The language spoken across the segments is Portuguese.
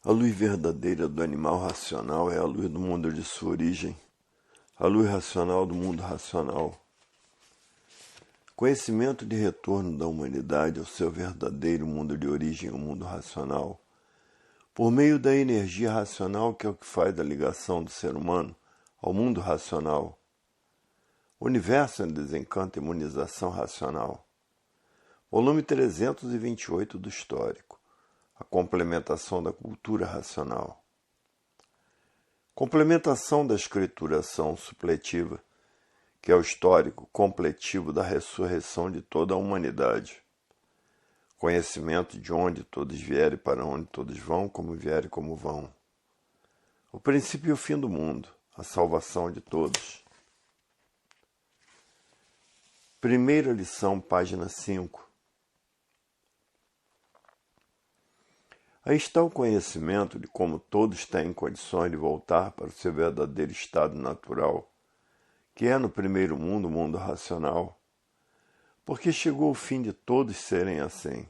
A luz verdadeira do animal racional é a luz do mundo de sua origem, a luz racional do mundo racional. Conhecimento de retorno da humanidade ao seu verdadeiro mundo de origem, o mundo racional, por meio da energia racional que é o que faz a ligação do ser humano ao mundo racional. Universo em Desencanto e Imunização Racional. Volume 328 do Histórico. A complementação da cultura racional. Complementação da escrituração supletiva, que é o histórico completivo da ressurreição de toda a humanidade. Conhecimento de onde todos vierem, para onde todos vão, como vierem, como vão. O princípio e o fim do mundo, a salvação de todos. Primeira lição, página 5. Aí está o conhecimento de como todos têm condições de voltar para o seu verdadeiro estado natural, que é no primeiro mundo, o mundo racional, porque chegou o fim de todos serem assim.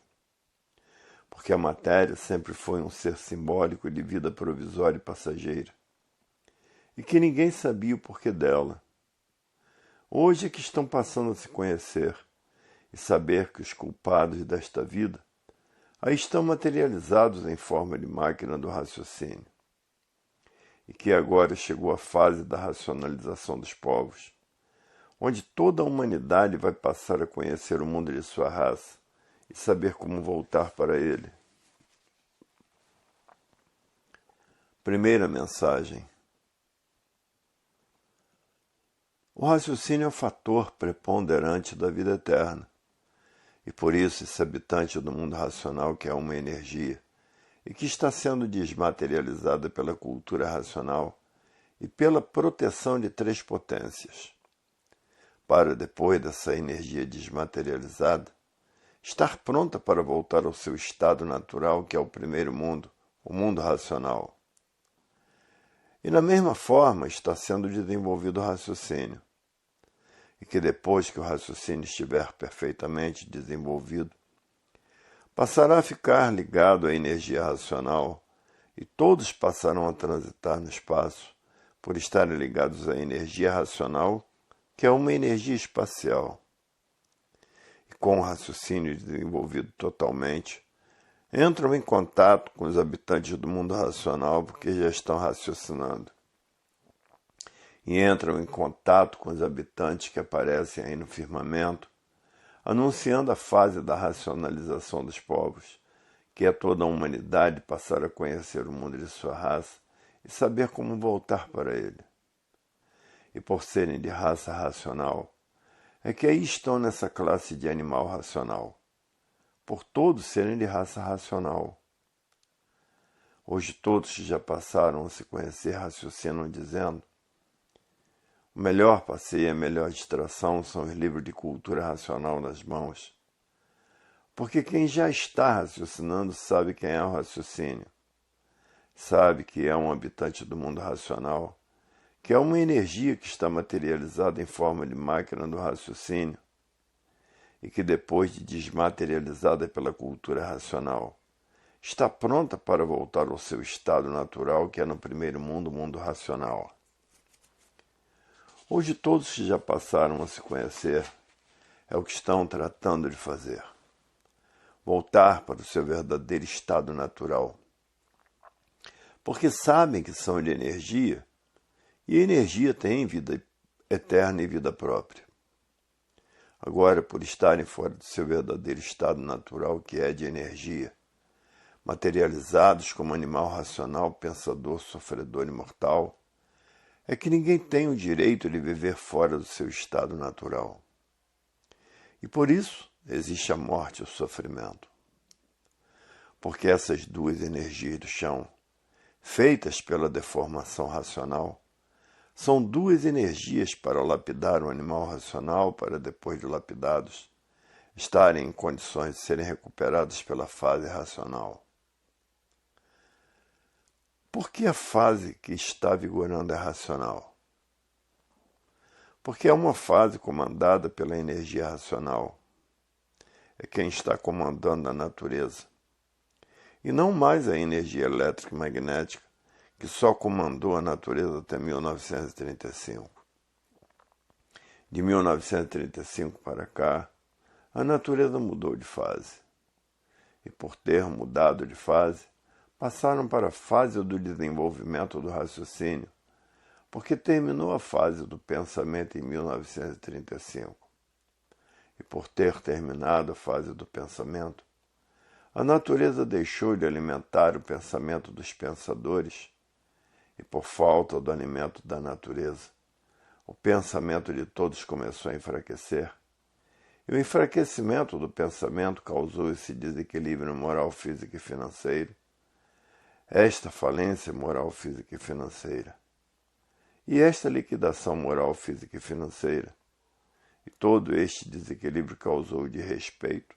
Porque a matéria sempre foi um ser simbólico de vida provisória e passageira, e que ninguém sabia o porquê dela. Hoje é que estão passando a se conhecer e saber que os culpados desta vida aí estão materializados em forma de máquina do raciocínio, e que agora chegou a fase da racionalização dos povos, onde toda a humanidade vai passar a conhecer o mundo de sua raça e saber como voltar para ele. Primeira mensagem. O raciocínio é o fator preponderante da vida eterna. E por isso esse habitante do mundo racional, que é uma energia, e que está sendo desmaterializada pela cultura racional e pela proteção de três potências, para depois dessa energia desmaterializada, estar pronta para voltar ao seu estado natural, que é o primeiro mundo, o mundo racional. E na mesma forma está sendo desenvolvido o raciocínio, e que depois que o raciocínio estiver perfeitamente desenvolvido, passará a ficar ligado à energia racional, e todos passarão a transitar no espaço por estarem ligados à energia racional, que é uma energia espacial. E com o raciocínio desenvolvido totalmente, entram em contato com os habitantes do mundo racional porque já estão raciocinando. E entram em contato com os habitantes que aparecem aí no firmamento, anunciando a fase da racionalização dos povos, que é toda a humanidade passar a conhecer o mundo de sua raça e saber como voltar para ele. E por serem de raça racional, é que aí estão nessa classe de animal racional, por todos serem de raça racional. Hoje todos que já passaram a se conhecer raciocinam dizendo: o melhor passeio e a melhor distração são os livros de cultura racional nas mãos. Porque quem já está raciocinando sabe quem é o raciocínio. Sabe que é um habitante do mundo racional, que é uma energia que está materializada em forma de máquina do raciocínio, e que depois de desmaterializada pela cultura racional, está pronta para voltar ao seu estado natural, que é no primeiro mundo, o mundo racional. Hoje todos que já passaram a se conhecer é o que estão tratando de fazer. Voltar para o seu verdadeiro estado natural. Porque sabem que são de energia, e a energia tem vida eterna e vida própria. Agora, por estarem fora do seu verdadeiro estado natural, que é de energia, materializados como animal racional, pensador, sofredor e mortal, é que ninguém tem o direito de viver fora do seu estado natural. E por isso existe a morte e o sofrimento. Porque essas duas energias do chão, feitas pela deformação racional, são duas energias para lapidar o animal racional, para depois de lapidados, estarem em condições de serem recuperados pela fase racional. Por que a fase que está vigorando é racional? Porque é uma fase comandada pela energia racional. É quem está comandando a natureza. e não mais a energia elétrica e magnética que só comandou a natureza até 1935. De 1935 para cá, a natureza mudou de fase. E por ter mudado de fase, passaram para a fase do desenvolvimento do raciocínio, porque terminou a fase do pensamento em 1935. E por ter terminado a fase do pensamento, a natureza deixou de alimentar o pensamento dos pensadores, e por falta do alimento da natureza, o pensamento de todos começou a enfraquecer, e o enfraquecimento do pensamento causou esse desequilíbrio moral, físico e financeiro, esta falência moral, física e financeira, e esta liquidação moral, física e financeira, e todo este desequilíbrio causou o desrespeito.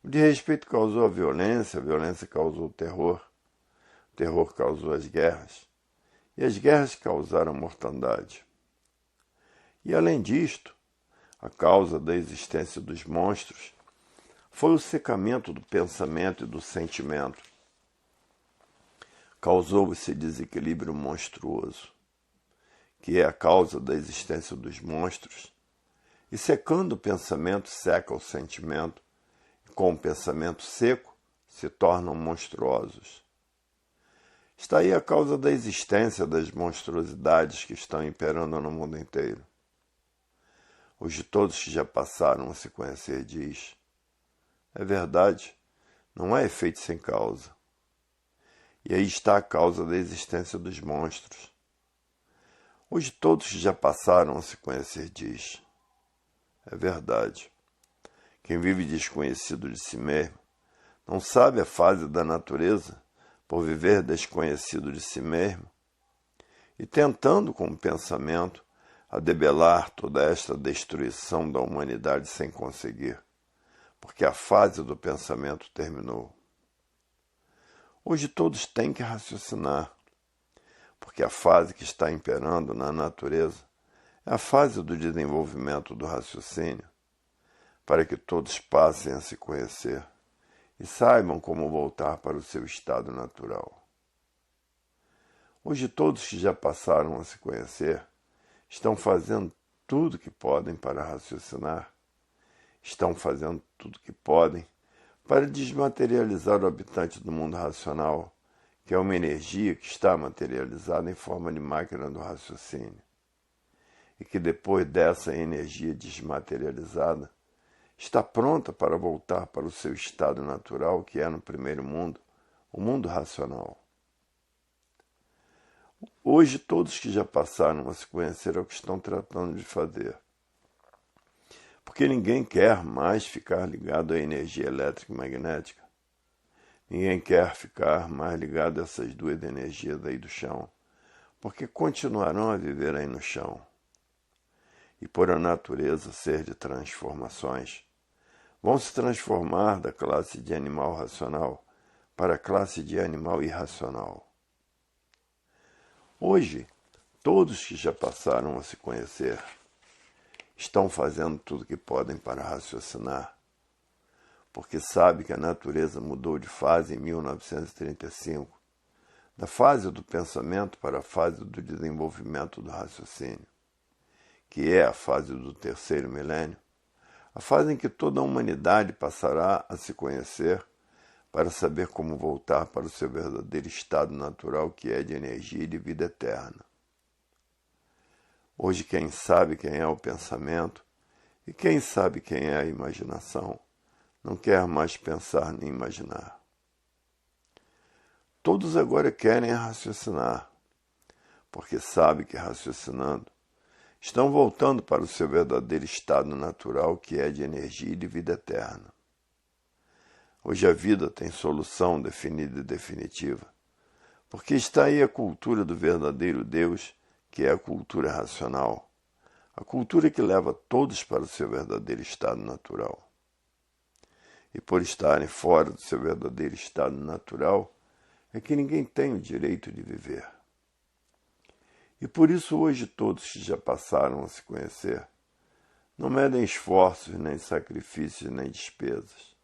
O desrespeito causou a violência causou o terror causou as guerras, e as guerras causaram a mortandade. E além disto, a causa da existência dos monstros foi o secamento do pensamento e do sentimento. Causou esse desequilíbrio monstruoso, que é a causa da existência dos monstros, e secando o pensamento seca o sentimento, e com o pensamento seco se tornam monstruosos. Está aí a causa da existência das monstruosidades que estão imperando no mundo inteiro. Os de todos que já passaram a se conhecer diz: é verdade, não há efeito sem causa. E aí está a causa da existência dos monstros. Os de todos que já passaram a se conhecer diz: é verdade. Quem vive desconhecido de si mesmo não sabe a fase da natureza por viver desconhecido de si mesmo e tentando com o pensamento a debelar toda esta destruição da humanidade sem conseguir, porque a fase do pensamento terminou. Hoje todos têm que raciocinar, porque a fase que está imperando na natureza é a fase do desenvolvimento do raciocínio, para que todos passem a se conhecer e saibam como voltar para o seu estado natural. Hoje todos que já passaram a se conhecer estão fazendo tudo o que podem para raciocinar, estão fazendo tudo o que podem para desmaterializar o habitante do mundo racional, que é uma energia que está materializada em forma de máquina do raciocínio, e que depois dessa energia desmaterializada, está pronta para voltar para o seu estado natural, que é no primeiro mundo, o mundo racional. Hoje, todos que já passaram a se conhecer é o que estão tratando de fazer. Porque ninguém quer mais ficar ligado à energia elétrica e magnética. Ninguém quer ficar mais ligado a essas duas energias aí do chão, porque continuarão a viver aí no chão. E por a natureza ser de transformações, vão se transformar da classe de animal racional para a classe de animal irracional. Hoje, todos que já passaram a se conhecer estão fazendo tudo o que podem para raciocinar, porque sabe que a natureza mudou de fase em 1935, da fase do pensamento para a fase do desenvolvimento do raciocínio, que é a fase do terceiro milênio, a fase em que toda a humanidade passará a se conhecer para saber como voltar para o seu verdadeiro estado natural, que é de energia e de vida eterna. Hoje quem sabe quem é o pensamento e quem sabe quem é a imaginação não quer mais pensar nem imaginar. Todos agora querem raciocinar, porque sabem que raciocinando estão voltando para o seu verdadeiro estado natural, que é de energia e de vida eterna. Hoje a vida tem solução definida e definitiva, porque está aí a cultura do verdadeiro Deus, que é a cultura racional, a cultura que leva todos para o seu verdadeiro estado natural. E por estarem fora do seu verdadeiro estado natural, é que ninguém tem o direito de viver. E por isso hoje todos que já passaram a se conhecer não medem esforços, nem sacrifícios, nem despesas,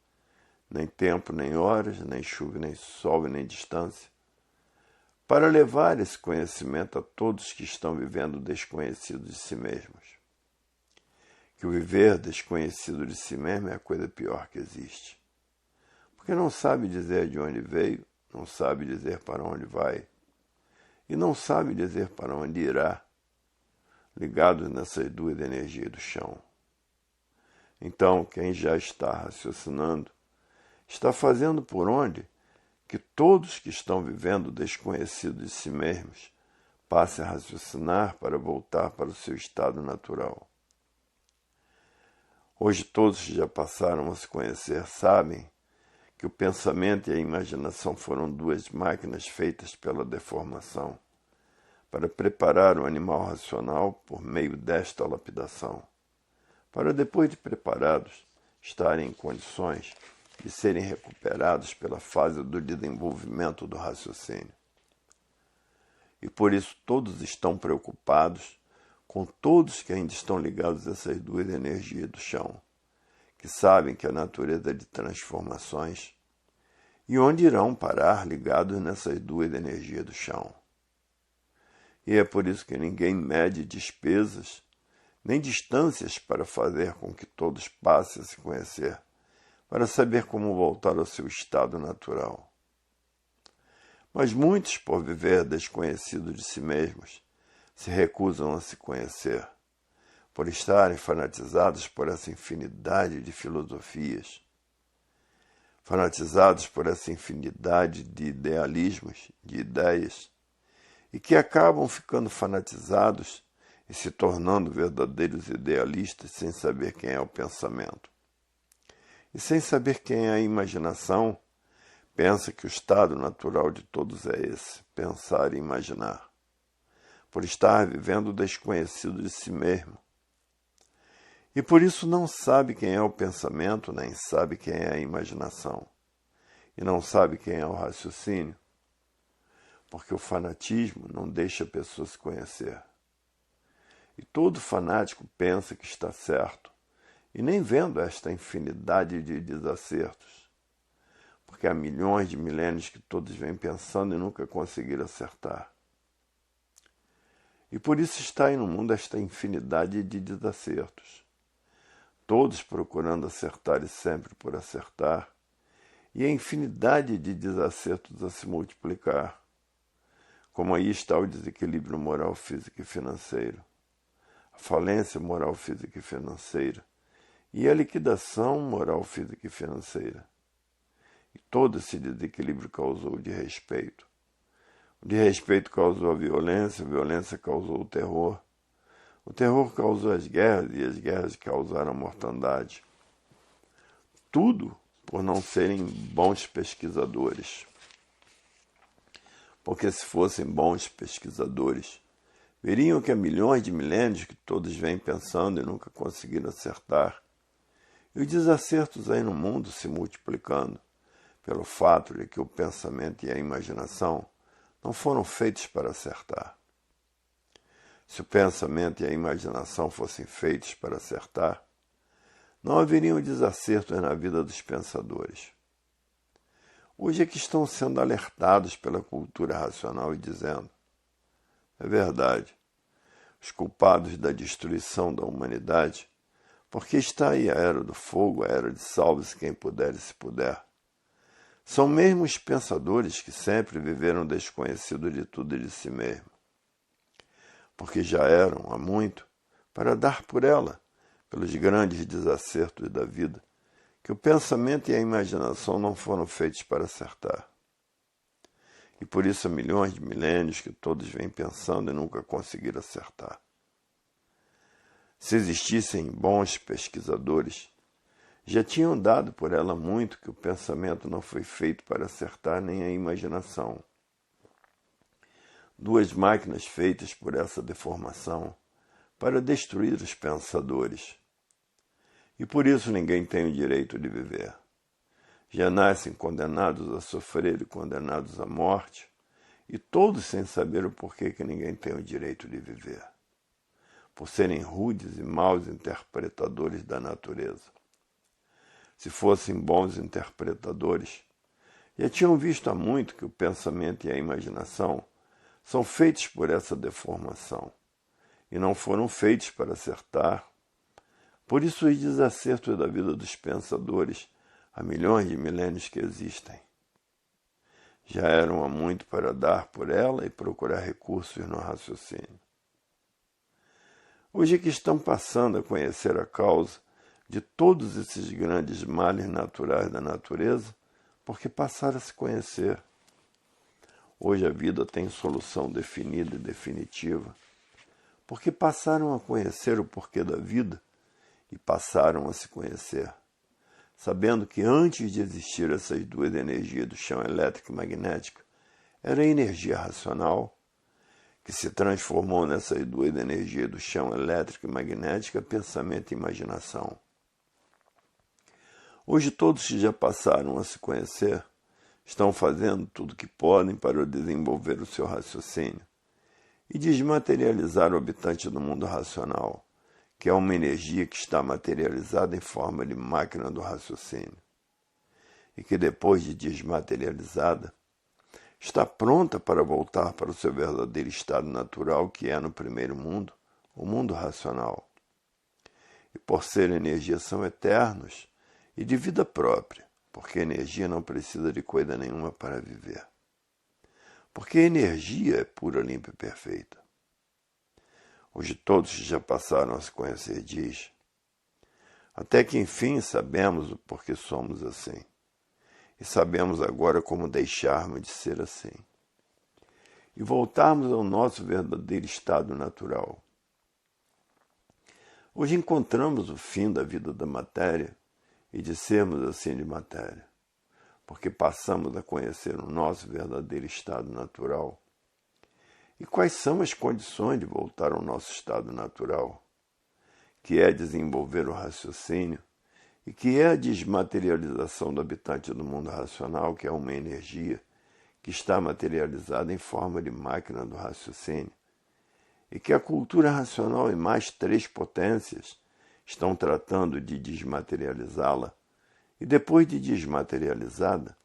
nem tempo, nem horas, nem chuva, nem sol, nem distância, para levar esse conhecimento a todos que estão vivendo desconhecidos de si mesmos. Que o viver desconhecido de si mesmo é a coisa pior que existe. Porque não sabe dizer de onde veio, não sabe dizer para onde vai, e não sabe dizer para onde irá, ligados nessas duas energias do chão. Então, quem já está raciocinando, está fazendo por onde que todos que estão vivendo desconhecidos de si mesmos passem a raciocinar para voltar para o seu estado natural. Hoje todos que já passaram a se conhecer sabem que o pensamento e a imaginação foram duas máquinas feitas pela deformação para preparar o animal racional por meio desta lapidação, para depois de preparados estarem em condições de serem recuperados pela fase do desenvolvimento do raciocínio. E por isso todos estão preocupados com todos que ainda estão ligados a essas duas energias do chão, que sabem que a natureza é de transformações, e onde irão parar ligados nessas duas energias do chão. E é por isso que ninguém mede despesas, nem distâncias para fazer com que todos passem a se conhecer, para saber como voltar ao seu estado natural. Mas muitos, por viver desconhecidos de si mesmos, se recusam a se conhecer, por estarem fanatizados por essa infinidade de filosofias, fanatizados por essa infinidade de idealismos, de ideias, e que acabam ficando fanatizados e se tornando verdadeiros idealistas sem saber quem é o pensamento. E sem saber quem é a imaginação, pensa que o estado natural de todos é esse, pensar e imaginar, por estar vivendo desconhecido de si mesmo. E por isso não sabe quem é o pensamento, nem sabe quem é a imaginação, e não sabe quem é o raciocínio, porque o fanatismo não deixa a pessoa se conhecer. E todo fanático pensa que está certo, e nem vendo esta infinidade de desacertos, porque há milhões de milênios que todos vêm pensando e nunca conseguiram acertar. E por isso está aí no mundo esta infinidade de desacertos, todos procurando acertar e sempre por acertar, e a infinidade de desacertos a se multiplicar, como aí está o desequilíbrio moral, físico e financeiro, a falência moral, física e financeira, e a liquidação moral, física e financeira. E todo esse desequilíbrio causou o desrespeito. O desrespeito causou a violência causou o terror causou as guerras, e as guerras causaram a mortandade. Tudo por não serem bons pesquisadores. Porque se fossem bons pesquisadores, veriam que há milhões de milênios que todos vêm pensando e nunca conseguiram acertar, e os desacertos aí no mundo se multiplicando, pelo fato de que o pensamento e a imaginação não foram feitos para acertar. Se o pensamento e a imaginação fossem feitos para acertar, não haveriam desacertos na vida dos pensadores. Hoje é que estão sendo alertados pela cultura racional e dizendo: é verdade, os culpados da destruição da humanidade, porque está aí a era do fogo, a era de salve-se quem puder e se puder, são mesmo os pensadores que sempre viveram desconhecidos de tudo e de si mesmo, porque já eram, há muito, para dar por ela, pelos grandes desacertos da vida, que o pensamento e a imaginação não foram feitos para acertar. E por isso há milhões de milênios que todos vêm pensando e nunca conseguiram acertar. Se existissem bons pesquisadores, já tinham dado por ela muito que o pensamento não foi feito para acertar nem a imaginação. Duas máquinas feitas por essa deformação para destruir os pensadores. E por isso ninguém tem o direito de viver. Já nascem condenados a sofrer e condenados à morte, e todos sem saber o porquê que ninguém tem o direito de viver, por serem rudes e maus interpretadores da natureza. se fossem bons interpretadores, já tinham visto há muito que o pensamento e a imaginação são feitos por essa deformação e não foram feitos para acertar. Por isso os desacertos da vida dos pensadores há milhões de milênios que existem. Já eram há muito para dar por ela e procurar recursos no raciocínio. Hoje que estão passando a conhecer a causa de todos esses grandes males naturais da natureza, porque passaram a se conhecer. Hoje a vida tem solução definida e definitiva, porque passaram a conhecer o porquê da vida e passaram a se conhecer, sabendo que antes de existir essas duas energias do chão elétrico e magnético, era a energia racional, que se transformou nessas duas energias do chão elétrico e magnético, pensamento e imaginação. Hoje todos que já passaram a se conhecer estão fazendo tudo o que podem para desenvolver o seu raciocínio e desmaterializar o habitante do mundo racional, que é uma energia que está materializada em forma de máquina do raciocínio, e que depois de desmaterializada, está pronta para voltar para o seu verdadeiro estado natural, que é no primeiro mundo, o mundo racional. E por ser energia são eternos e de vida própria, porque a energia não precisa de coisa nenhuma para viver. Porque a energia é pura, limpa e perfeita. Hoje todos que já passaram a se conhecer diz, até que enfim sabemos o porquê somos assim, e sabemos agora como deixarmos de ser assim, e voltarmos ao nosso verdadeiro estado natural. Hoje encontramos o fim da vida da matéria e de sermos assim de matéria, porque passamos a conhecer o nosso verdadeiro estado natural. E quais são as condições de voltar ao nosso estado natural, que é desenvolver o raciocínio e que é a desmaterialização do habitante do mundo racional, que é uma energia que está materializada em forma de máquina do raciocínio, e que a cultura racional e mais 3 potências estão tratando de desmaterializá-la, e depois de desmaterializada,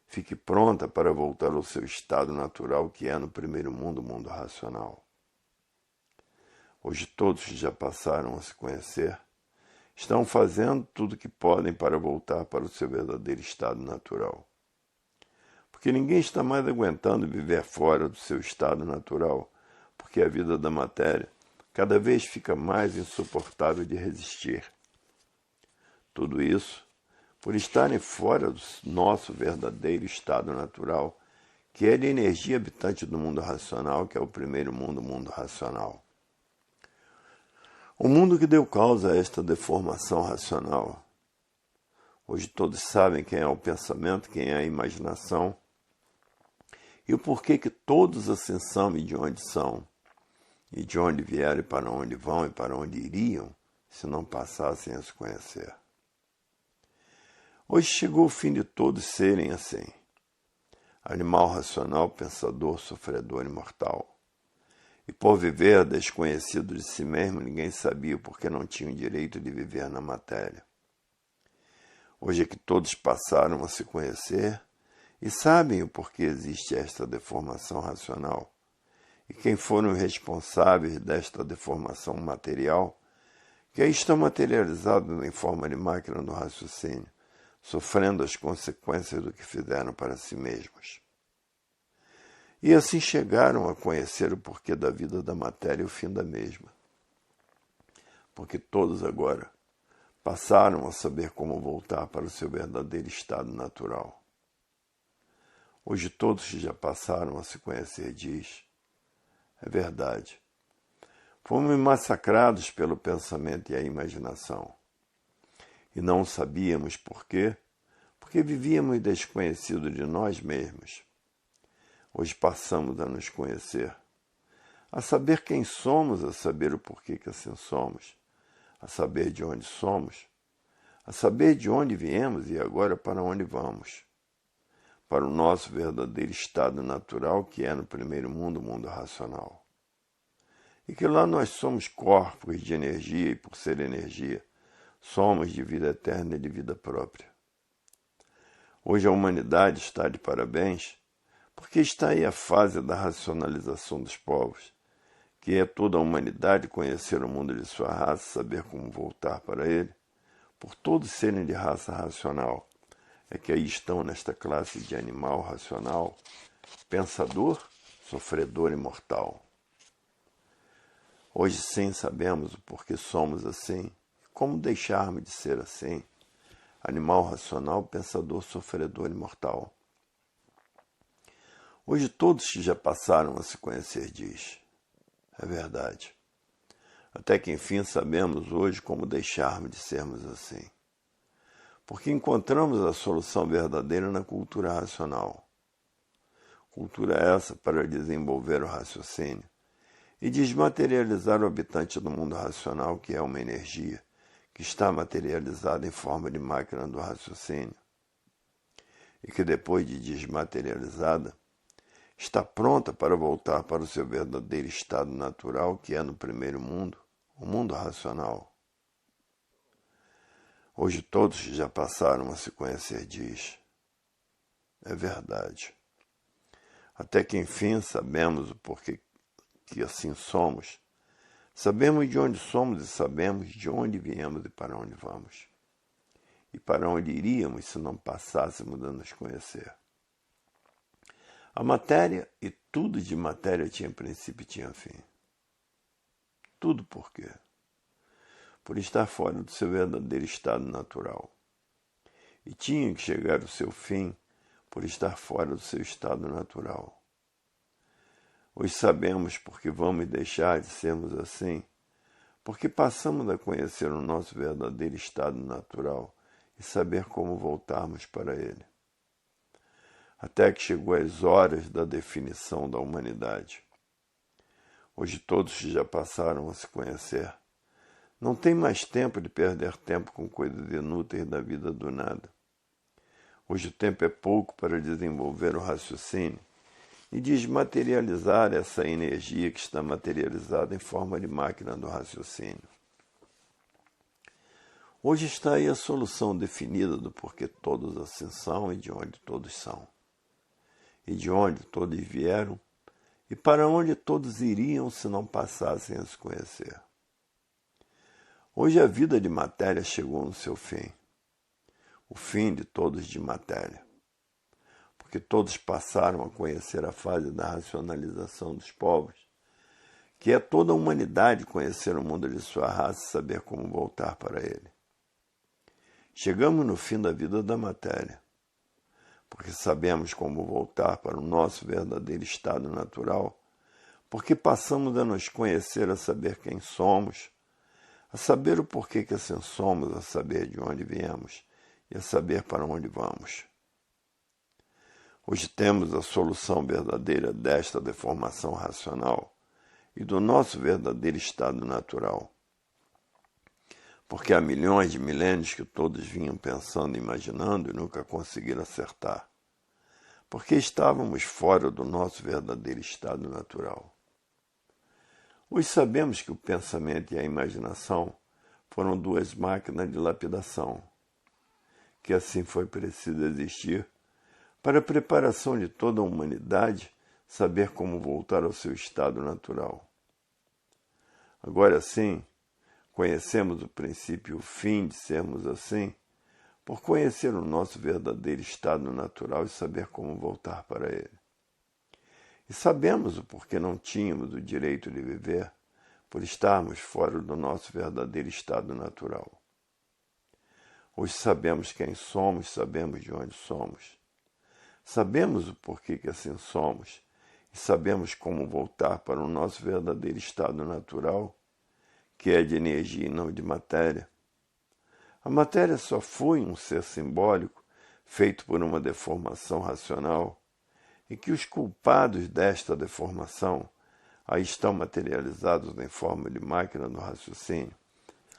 fique pronta para voltar ao seu estado natural, que é no primeiro mundo, o mundo racional. Hoje todos que já passaram a se conhecer estão fazendo tudo o que podem para voltar para o seu verdadeiro estado natural. Porque ninguém está mais aguentando viver fora do seu estado natural, porque a vida da matéria cada vez fica mais insuportável de resistir. Tudo isso por estarem fora do nosso verdadeiro estado natural, que é de energia habitante do mundo racional, que é o primeiro mundo, o mundo racional. O mundo que deu causa a esta deformação racional. Hoje todos sabem quem é o pensamento, quem é a imaginação, e o porquê que todos assim são e de onde são, e de onde vieram e para onde vão e para onde iriam, se não passassem a se conhecer. Hoje chegou o fim de todos serem assim. Animal racional, pensador, sofredor e mortal. E por viver desconhecido de si mesmo, ninguém sabia porque não tinha o direito de viver na matéria. Hoje é que todos passaram a se conhecer e sabem o porquê existe esta deformação racional. E quem foram os responsáveis desta deformação material, que aí estão materializados em forma de máquina do raciocínio, sofrendo as consequências do que fizeram para si mesmos. E assim chegaram a conhecer o porquê da vida da matéria e o fim da mesma. Porque todos agora passaram a saber como voltar para o seu verdadeiro estado natural. Hoje todos que já passaram a se conhecer diz, é verdade, fomos massacrados pelo pensamento e a imaginação. E não sabíamos por quê, porque vivíamos desconhecidos de nós mesmos. Hoje passamos a nos conhecer, a saber quem somos, a saber o porquê que assim somos, a saber de onde somos, a saber de onde viemos e agora para onde vamos, para o nosso verdadeiro estado natural, que é no primeiro mundo, o mundo racional. E que lá nós somos corpos de energia e, por ser energia, somos de vida eterna e de vida própria. Hoje a humanidade está de parabéns, porque está aí a fase da racionalização dos povos, que é toda a humanidade conhecer o mundo de sua raça, saber como voltar para ele, por todos serem de raça racional, é que aí estão nesta classe de animal racional, pensador, sofredor e mortal. Hoje sim sabemos o porquê somos assim, como deixarmos de ser assim, animal racional, pensador, sofredor e mortal. Hoje todos que já passaram a se conhecer diz, é verdade. Até que enfim sabemos hoje como deixarmos de sermos assim. Porque encontramos a solução verdadeira na cultura racional. Cultura essa para desenvolver o raciocínio e desmaterializar o habitante do mundo racional, que é uma energia, que está materializada em forma de máquina do raciocínio, e que depois de desmaterializada, está pronta para voltar para o seu verdadeiro estado natural, que é no primeiro mundo, o mundo racional. Hoje todos que já passaram a se conhecer diz, é verdade. Até que enfim sabemos o porquê que assim somos. Sabemos de onde somos e sabemos de onde viemos e para onde vamos. E para onde iríamos se não passássemos a nos conhecer. A matéria e tudo de matéria tinha princípio e tinha fim. Tudo por quê? Por estar fora do seu verdadeiro estado natural. E tinha que chegar ao seu fim por estar fora do seu estado natural. Hoje sabemos porque vamos deixar de sermos assim, porque passamos a conhecer o nosso verdadeiro estado natural e saber como voltarmos para ele. Até que chegou as horas da definição da humanidade. Hoje todos que já passaram a se conhecer não têm mais tempo de perder tempo com coisas inúteis da vida do nada. Hoje o tempo é pouco para desenvolver o raciocínio e desmaterializar essa energia que está materializada em forma de máquina do raciocínio. Hoje está aí a solução definida do porquê todos assim são e de onde todos são. E de onde todos vieram e para onde todos iriam se não passassem a se conhecer. Hoje a vida de matéria chegou no seu fim, o fim de todos de matéria, porque todos passaram a conhecer a fase da racionalização dos povos, que é toda a humanidade conhecer o mundo de sua raça e saber como voltar para ele. Chegamos no fim da vida da matéria, porque sabemos como voltar para o nosso verdadeiro estado natural, porque passamos a nos conhecer, a saber quem somos, a saber o porquê que assim somos, a saber de onde viemos e a saber para onde vamos. Hoje temos a solução verdadeira desta deformação racional e do nosso verdadeiro estado natural. Porque há milhões de milênios que todos vinham pensando e imaginando e nunca conseguiram acertar. Porque estávamos fora do nosso verdadeiro estado natural. Hoje sabemos que o pensamento e a imaginação foram duas máquinas de lapidação, que assim foi preciso existir para a preparação de toda a humanidade saber como voltar ao seu estado natural. Agora sim, conhecemos o princípio e o fim de sermos assim, por conhecer o nosso verdadeiro estado natural e saber como voltar para ele. E sabemos o porquê não tínhamos o direito de viver, por estarmos fora do nosso verdadeiro estado natural. Hoje sabemos quem somos, sabemos de onde somos. Sabemos o porquê que assim somos e sabemos como voltar para o nosso verdadeiro estado natural, que é de energia e não de matéria. A matéria só foi um ser simbólico feito por uma deformação racional e que os culpados desta deformação aí estão materializados em forma de máquina do raciocínio,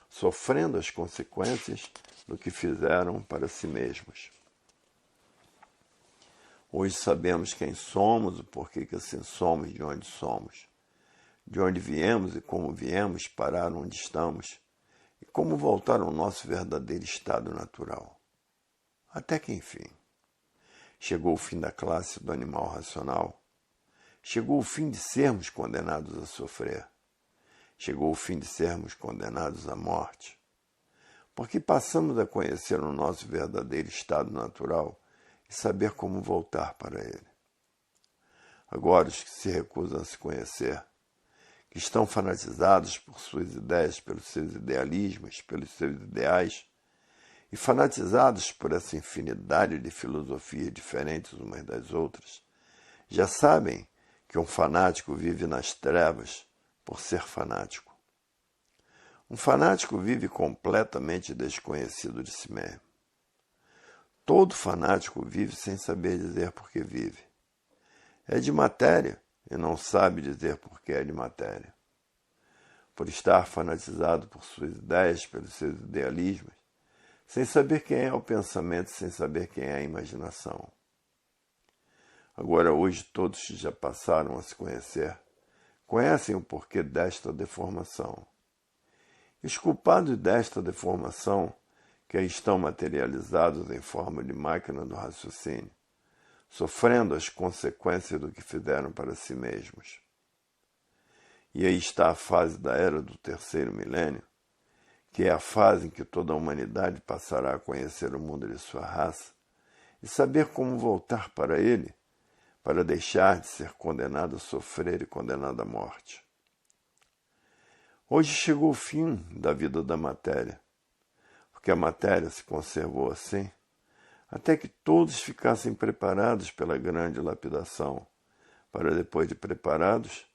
sofrendo as consequências do que fizeram para si mesmos. Hoje sabemos quem somos, o porquê que assim somos, de onde viemos e como viemos parar onde estamos, e como voltar ao nosso verdadeiro estado natural. Até que, enfim, chegou o fim da classe do animal racional. Chegou o fim de sermos condenados a sofrer. Chegou o fim de sermos condenados à morte. Porque passamos a conhecer o nosso verdadeiro estado natural e saber como voltar para ele. Agora os que se recusam a se conhecer, que estão fanatizados por suas ideias, pelos seus idealismos, pelos seus ideais, e fanatizados por essa infinidade de filosofias diferentes umas das outras, já sabem que um fanático vive nas trevas por ser fanático. Um fanático vive completamente desconhecido de si mesmo. Todo fanático vive sem saber dizer por que vive. É de matéria e não sabe dizer por que é de matéria. Por estar fanatizado por suas ideias, pelos seus idealismos, sem saber quem é o pensamento, sem saber quem é a imaginação. Agora, hoje, todos que já passaram a se conhecer, conhecem o porquê desta deformação. E os culpados desta deformação, que aí estão materializados em forma de máquina do raciocínio, sofrendo as consequências do que fizeram para si mesmos. E aí está a fase da era do terceiro milênio, que é a fase em que toda a humanidade passará a conhecer o mundo de sua raça e saber como voltar para ele, para deixar de ser condenado a sofrer e condenado à morte. Hoje chegou o fim da vida da matéria, porque a matéria se conservou assim, até que todos ficassem preparados pela grande lapidação, para depois de preparados,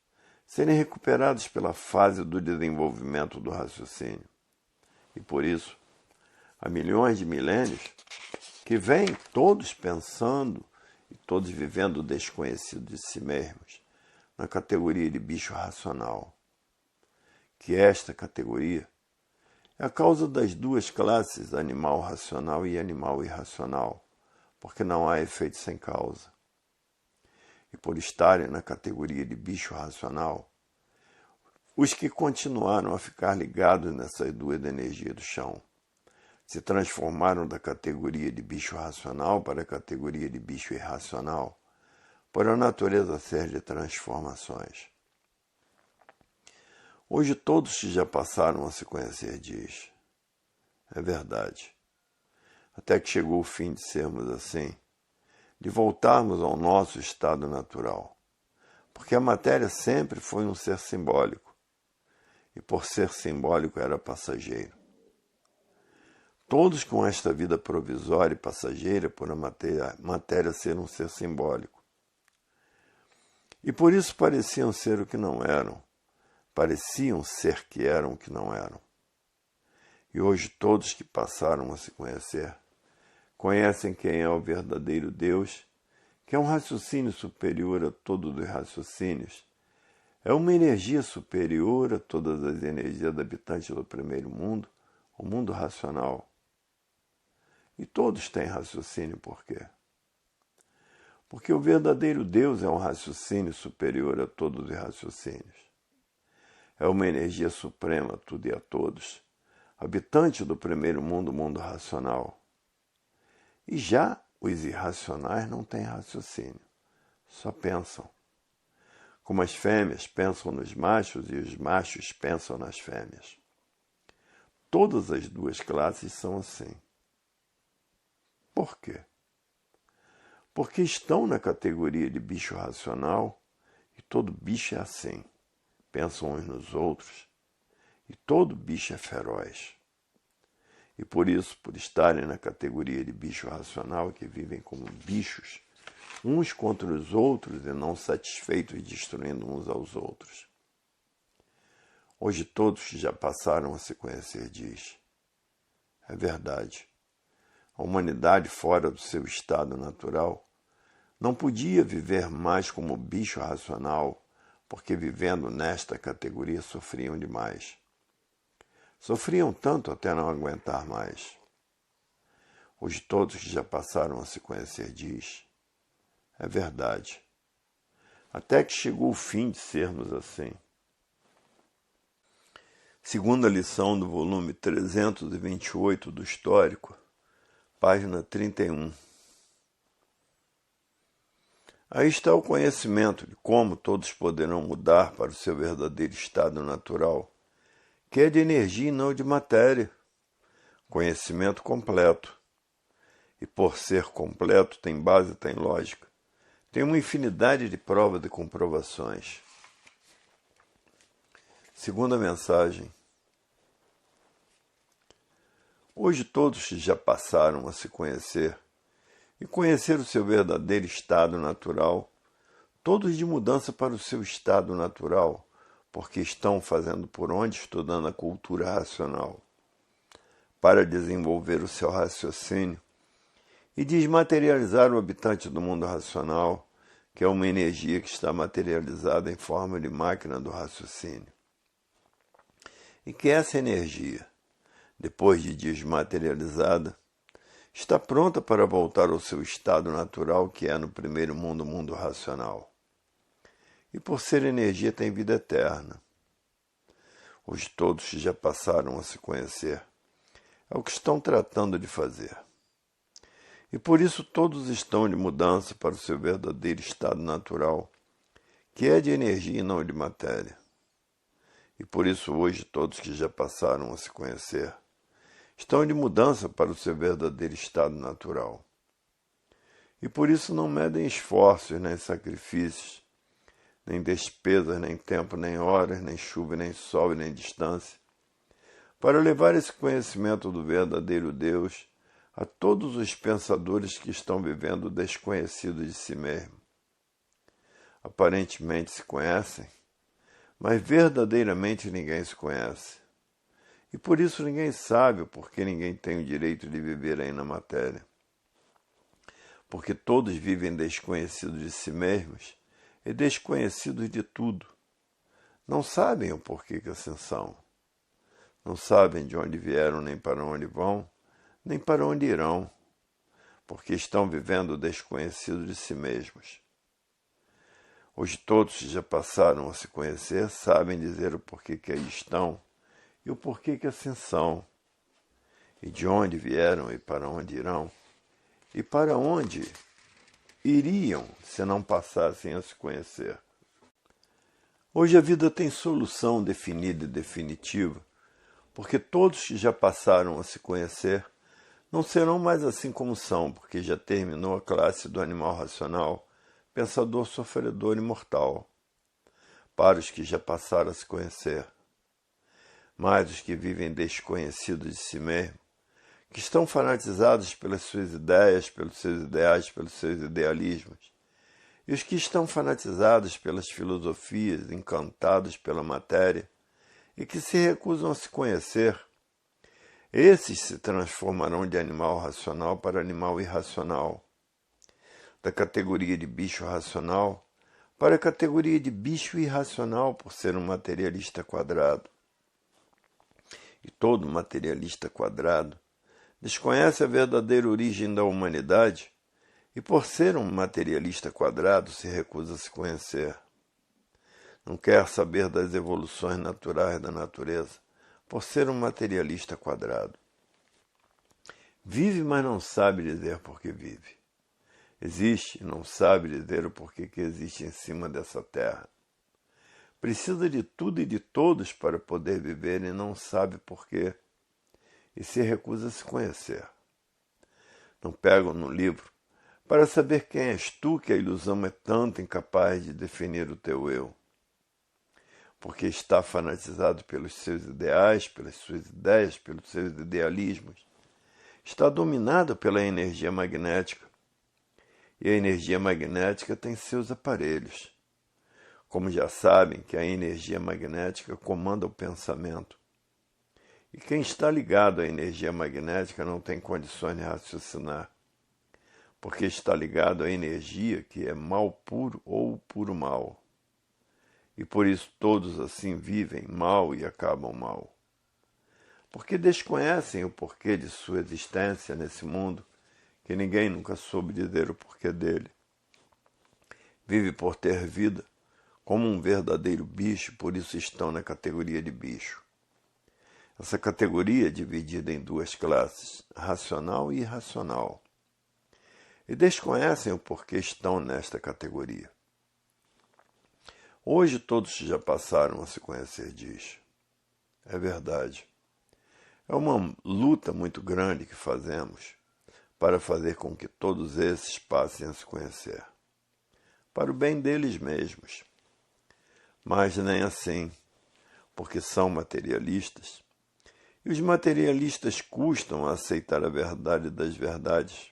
serem recuperados pela fase do desenvolvimento do raciocínio. E por isso, há milhões de milênios que vêm todos pensando e todos vivendo o desconhecido de si mesmos, na categoria de bicho racional. Que esta categoria é a causa das duas classes, animal racional e animal irracional, porque não há efeito sem causa. E por estarem na categoria de bicho racional, os que continuaram a ficar ligados nessas duas energias do chão se transformaram da categoria de bicho racional para a categoria de bicho irracional, por a natureza ser de transformações. Hoje todos que já passaram a se conhecer diz, é verdade, até que chegou o fim de sermos assim, de voltarmos ao nosso estado natural, porque a matéria sempre foi um ser simbólico, e por ser simbólico era passageiro. Todos com esta vida provisória e passageira por a matéria ser um ser simbólico. E por isso pareciam ser o que não eram, pareciam ser que eram o que não eram. E hoje todos que passaram a se conhecer, conhecem quem é o verdadeiro Deus, que é um raciocínio superior a todos os raciocínios, é uma energia superior a todas as energias habitantes do primeiro mundo, o mundo racional. E todos têm raciocínio por quê? Porque o verdadeiro Deus é um raciocínio superior a todos os raciocínios. É uma energia suprema a tudo e a todos, habitante do primeiro mundo, o mundo racional. E já os irracionais não têm raciocínio, só pensam. Como as fêmeas pensam nos machos e os machos pensam nas fêmeas. Todas as duas classes são assim. Por quê? Porque estão na categoria de bicho racional e todo bicho é assim. Pensam uns nos outros e todo bicho é feroz. E por isso, por estarem na categoria de bicho racional, que vivem como bichos, uns contra os outros e não satisfeitos e destruindo uns aos outros. Hoje todos que já passaram a se conhecer diz, é verdade, a humanidade fora do seu estado natural não podia viver mais como bicho racional, porque vivendo nesta categoria sofriam demais. Sofriam tanto até não aguentar mais. Hoje todos que já passaram a se conhecer diz, é verdade, até que chegou o fim de sermos assim. Segunda lição do volume 328 do Histórico, página 31. Aí está o conhecimento de como todos poderão mudar para o seu verdadeiro estado natural, que é de energia e não de matéria. Conhecimento completo. E por ser completo, tem base, tem lógica. Tem uma infinidade de provas e comprovações. Segunda mensagem. Hoje todos que já passaram a se conhecer e conhecer o seu verdadeiro estado natural, todos de mudança para o seu estado natural, porque estão fazendo por onde estudando a cultura racional, para desenvolver o seu raciocínio e desmaterializar o habitante do mundo racional, que é uma energia que está materializada em forma de máquina do raciocínio. E que essa energia, depois de desmaterializada, está pronta para voltar ao seu estado natural, que é no primeiro mundo, o mundo racional. E por ser energia, tem vida eterna. Hoje todos que já passaram a se conhecer, é o que estão tratando de fazer. E por isso todos estão de mudança para o seu verdadeiro estado natural, que é de energia e não de matéria. E por isso hoje todos que já passaram a se conhecer, estão de mudança para o seu verdadeiro estado natural. E por isso não medem esforços, nem sacrifícios, nem despesas, nem tempo, nem horas, nem chuva, nem sol, nem distância, para levar esse conhecimento do verdadeiro Deus a todos os pensadores que estão vivendo desconhecidos de si mesmo. Aparentemente se conhecem, mas verdadeiramente ninguém se conhece. E por isso ninguém sabe porque ninguém tem o direito de viver aí na matéria. Porque todos vivem desconhecidos de si mesmos e desconhecidos de tudo. Não sabem o porquê que assim são. Não sabem de onde vieram, nem para onde vão, nem para onde irão, porque estão vivendo desconhecidos de si mesmos. Hoje todos que já passaram a se conhecer sabem dizer o porquê que aí estão e o porquê que assim são, e de onde vieram e para onde irão, e para onde iriam se não passassem a se conhecer. Hoje a vida tem solução definida e definitiva, porque todos que já passaram a se conhecer não serão mais assim como são, porque já terminou a classe do animal racional, pensador, sofredor e mortal, para os que já passaram a se conhecer. Mas os que vivem desconhecidos de si mesmo, que estão fanatizados pelas suas ideias, pelos seus ideais, pelos seus idealismos, e os que estão fanatizados pelas filosofias, encantados pela matéria, e que se recusam a se conhecer, esses se transformarão de animal racional para animal irracional, da categoria de bicho racional para a categoria de bicho irracional por ser um materialista quadrado. E todo materialista quadrado desconhece a verdadeira origem da humanidade e por ser um materialista quadrado se recusa a se conhecer. Não quer saber das evoluções naturais da natureza por ser um materialista quadrado. Vive, mas não sabe dizer por que vive. Existe e não sabe dizer o porquê que existe em cima dessa terra. Precisa de tudo e de todos para poder viver e não sabe porquê. E se recusa a se conhecer. Não pegam no livro para saber quem és tu, que a ilusão é tanto incapaz de definir o teu eu. Porque está fanatizado pelos seus ideais, pelas suas ideias, pelos seus idealismos. Está dominado pela energia magnética. E a energia magnética tem seus aparelhos. Como já sabem que a energia magnética comanda o pensamento. E quem está ligado à energia magnética não tem condições de raciocinar, porque está ligado à energia que é mal puro ou puro mal. E por isso todos assim vivem mal e acabam mal. Porque desconhecem o porquê de sua existência nesse mundo, que ninguém nunca soube dizer o porquê dele. Vive por ter vida, como um verdadeiro bicho, por isso estão na categoria de bicho. Essa categoria é dividida em duas classes, racional e irracional, e desconhecem o porquê estão nesta categoria. Hoje todos já passaram a se conhecer disso. É verdade. É uma luta muito grande que fazemos para fazer com que todos esses passem a se conhecer, para o bem deles mesmos. Mas nem assim, porque são materialistas. E os materialistas custam a aceitar a verdade das verdades.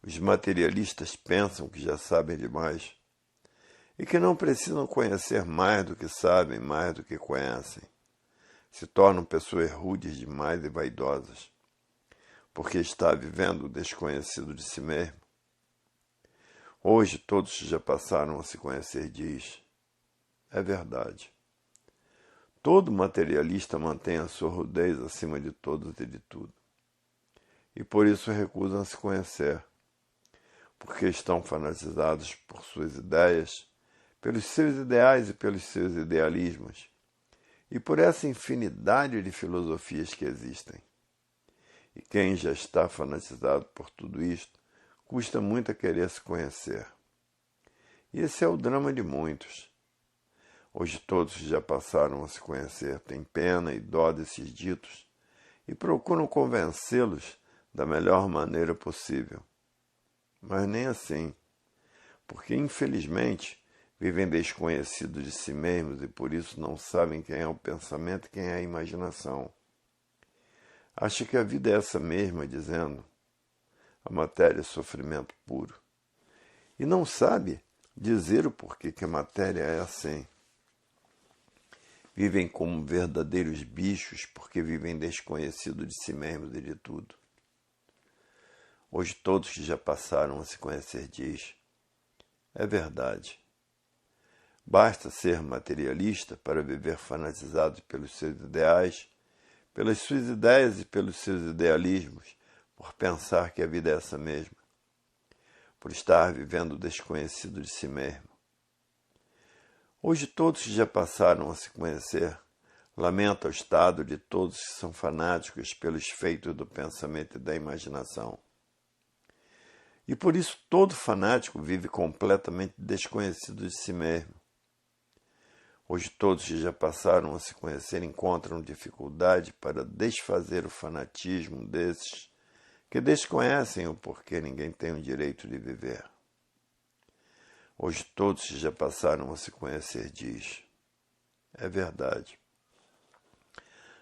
Os materialistas pensam que já sabem demais e que não precisam conhecer mais do que sabem, mais do que conhecem. Se tornam pessoas rudes demais e vaidosas, porque está vivendo o desconhecido de si mesmo. Hoje todos já passaram a se conhecer, diz. É verdade. Todo materialista mantém a sua rudez acima de todos e de tudo. E por isso recusam se conhecer, porque estão fanatizados por suas ideias, pelos seus ideais e pelos seus idealismos, e por essa infinidade de filosofias que existem. E quem já está fanatizado por tudo isto, custa muito a querer se conhecer. E esse é o drama de muitos. Hoje todos já passaram a se conhecer, têm pena e dó desses ditos e procuram convencê-los da melhor maneira possível. Mas nem assim, porque infelizmente vivem desconhecidos de si mesmos e por isso não sabem quem é o pensamento e quem é a imaginação. Acha que a vida é essa mesma, dizendo, a matéria é sofrimento puro. E não sabe dizer o porquê que a matéria é assim. Vivem como verdadeiros bichos porque vivem desconhecidos de si mesmos e de tudo. Hoje todos que já passaram a se conhecer diz, é verdade. Basta ser materialista para viver fanatizado pelos seus ideais, pelas suas ideias e pelos seus idealismos, por pensar que a vida é essa mesma, por estar vivendo desconhecido de si mesmo. Hoje todos que já passaram a se conhecer lamentam o estado de todos que são fanáticos pelos feitos do pensamento e da imaginação. E por isso todo fanático vive completamente desconhecido de si mesmo. Hoje todos que já passaram a se conhecer encontram dificuldade para desfazer o fanatismo desses que desconhecem o porquê ninguém tem o direito de viver. Hoje todos que já passaram a se conhecer diz, é verdade.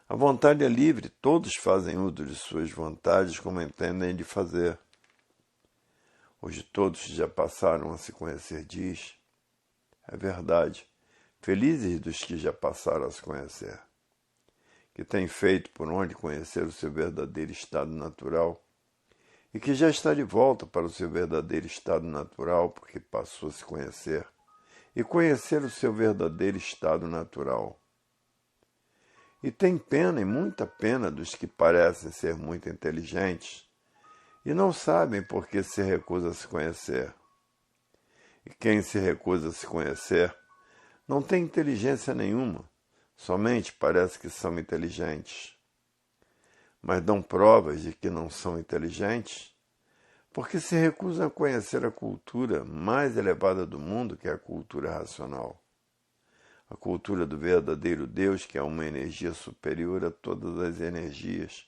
A vontade é livre, todos fazem uso de suas vontades como entendem de fazer. Hoje todos que já passaram a se conhecer diz, é verdade. Felizes dos que já passaram a se conhecer, que têm feito por onde conhecer o seu verdadeiro estado natural e que já está de volta para o seu verdadeiro estado natural porque passou a se conhecer e conhecer o seu verdadeiro estado natural. E tem pena e muita pena dos que parecem ser muito inteligentes e não sabem por que se recusa a se conhecer. E quem se recusa a se conhecer não tem inteligência nenhuma, somente parece que são inteligentes. Mas dão provas de que não são inteligentes, porque se recusam a conhecer a cultura mais elevada do mundo, que é a cultura racional. A cultura do verdadeiro Deus, que é uma energia superior a todas as energias,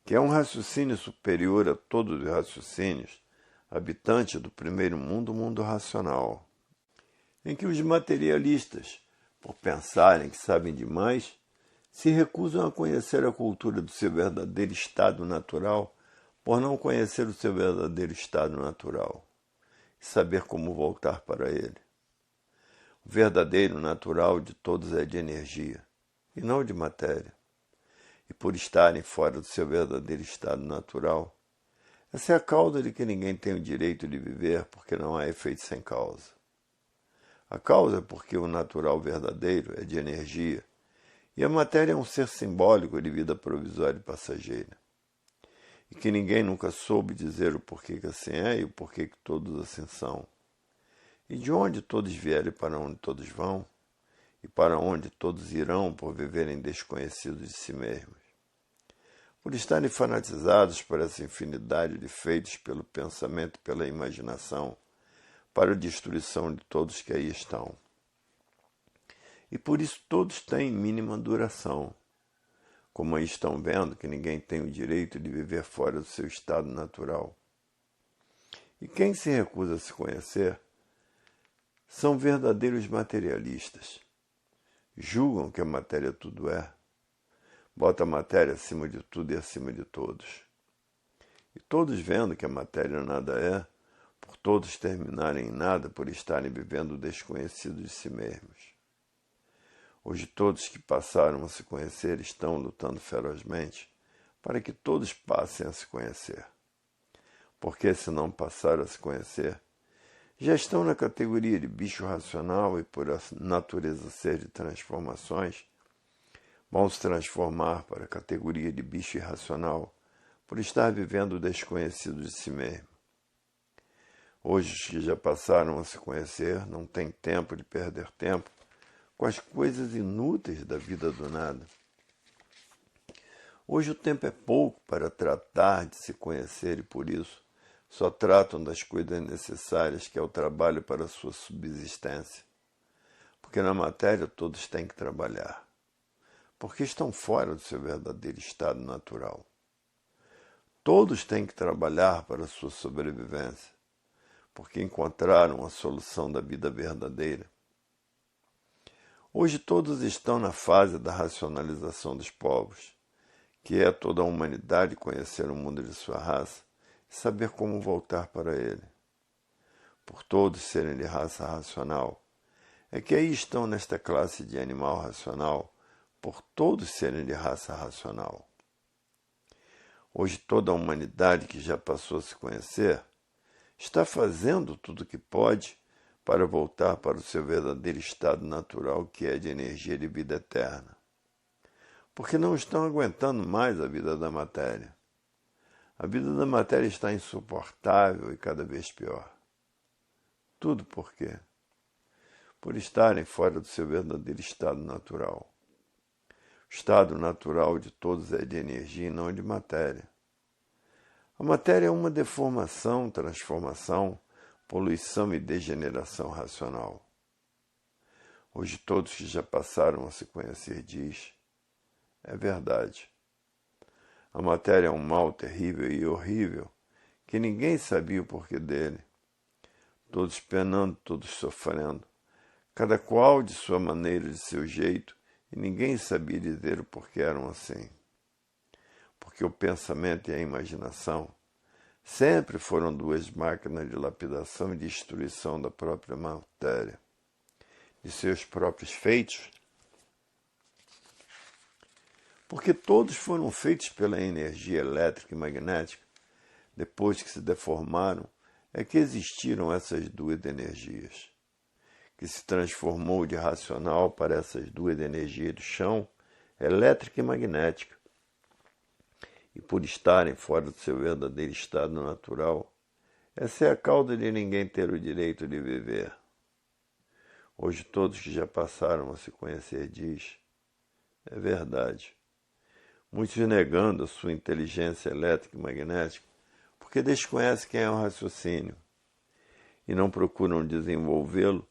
que é um raciocínio superior a todos os raciocínios, habitante do primeiro mundo, o mundo racional, em que os materialistas, por pensarem que sabem demais, se recusam a conhecer a cultura do seu verdadeiro estado natural, por não conhecer o seu verdadeiro estado natural e saber como voltar para ele. O verdadeiro natural de todos é de energia, e não de matéria. E por estarem fora do seu verdadeiro estado natural, essa é a causa de que ninguém tem o direito de viver, porque não há efeito sem causa. A causa é porque o natural verdadeiro é de energia, e a matéria é um ser simbólico de vida provisória e passageira. E que ninguém nunca soube dizer o porquê que assim é e o porquê que todos assim são. E de onde todos vieram e para onde todos vão, e para onde todos irão por viverem desconhecidos de si mesmos, por estarem fanatizados por essa infinidade de feitos pelo pensamento e pela imaginação, para a destruição de todos que aí estão. E por isso todos têm mínima duração, como aí estão vendo que ninguém tem o direito de viver fora do seu estado natural. E quem se recusa a se conhecer são verdadeiros materialistas. Julgam que a matéria tudo é, bota a matéria acima de tudo e acima de todos. E todos vendo que a matéria nada é, por todos terminarem em nada por estarem vivendo desconhecidos de si mesmos. Hoje todos que passaram a se conhecer estão lutando ferozmente para que todos passem a se conhecer. Porque se não passaram a se conhecer, já estão na categoria de bicho racional e por a natureza ser de transformações, vão se transformar para a categoria de bicho irracional por estar vivendo desconhecido de si mesmo. Hoje os que já passaram a se conhecer não têm tempo de perder tempo com as coisas inúteis da vida do nada. Hoje o tempo é pouco para tratar de se conhecer e por isso só tratam das coisas necessárias que é o trabalho para a sua subsistência. Porque na matéria todos têm que trabalhar. Porque estão fora do seu verdadeiro estado natural. Todos têm que trabalhar para a sua sobrevivência. Porque encontraram a solução da vida verdadeira. Hoje todos estão na fase da racionalização dos povos, que é toda a humanidade conhecer o mundo de sua raça e saber como voltar para ele. Por todos serem de raça racional, é que aí estão nesta classe de animal racional, por todos serem de raça racional. Hoje toda a humanidade que já passou a se conhecer está fazendo tudo o que pode para voltar para o seu verdadeiro estado natural, que é de energia de vida eterna. Porque não estão aguentando mais a vida da matéria. A vida da matéria está insuportável e cada vez pior. Tudo por quê? Por estarem fora do seu verdadeiro estado natural. O estado natural de todos é de energia e não de matéria. A matéria é uma deformação, transformação, poluição e degeneração racional. Hoje todos que já passaram a se conhecer diz, é verdade. A matéria é um mal terrível e horrível, que ninguém sabia o porquê dele. Todos penando, todos sofrendo, cada qual de sua maneira, de seu jeito, e ninguém sabia dizer o porquê eram assim. Porque o pensamento e a imaginação sempre foram duas máquinas de lapidação e destruição da própria matéria, de seus próprios feitos, porque todos foram feitos pela energia elétrica e magnética. Depois que se deformaram, é que existiram essas duas energias, que se transformou de racional para essas duas energias do chão, elétrica e magnética. E por estarem fora do seu verdadeiro estado natural, essa é a causa de ninguém ter o direito de viver. Hoje todos que já passaram a se conhecer diz, é verdade. Muitos negando a sua inteligência elétrica e magnética, porque desconhecem quem é o raciocínio, e não procuram desenvolvê-lo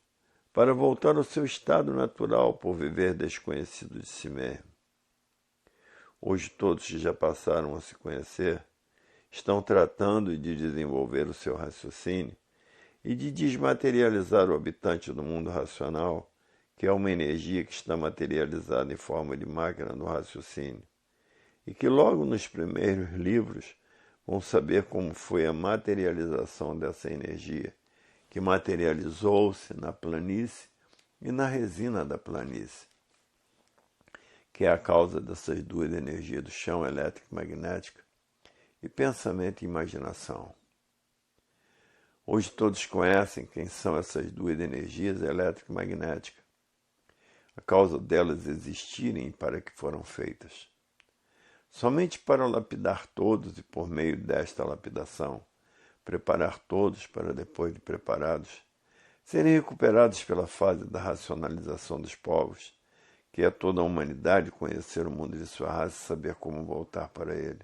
para voltar ao seu estado natural por viver desconhecido de si mesmo. Hoje todos que já passaram a se conhecer estão tratando de desenvolver o seu raciocínio e de desmaterializar o habitante do mundo racional, que é uma energia que está materializada em forma de máquina do raciocínio, e que logo nos primeiros livros vão saber como foi a materialização dessa energia, que materializou-se na planície e na resina da planície, que é a causa dessas duas energias do chão, elétrica e magnética, e pensamento e imaginação. Hoje todos conhecem quem são essas duas energias, elétrica e magnética, a causa delas existirem e para que foram feitas. Somente para lapidar todos e por meio desta lapidação, preparar todos para depois de preparados, serem recuperados pela fase da racionalização dos povos, que é toda a humanidade conhecer o mundo de sua raça e saber como voltar para ele.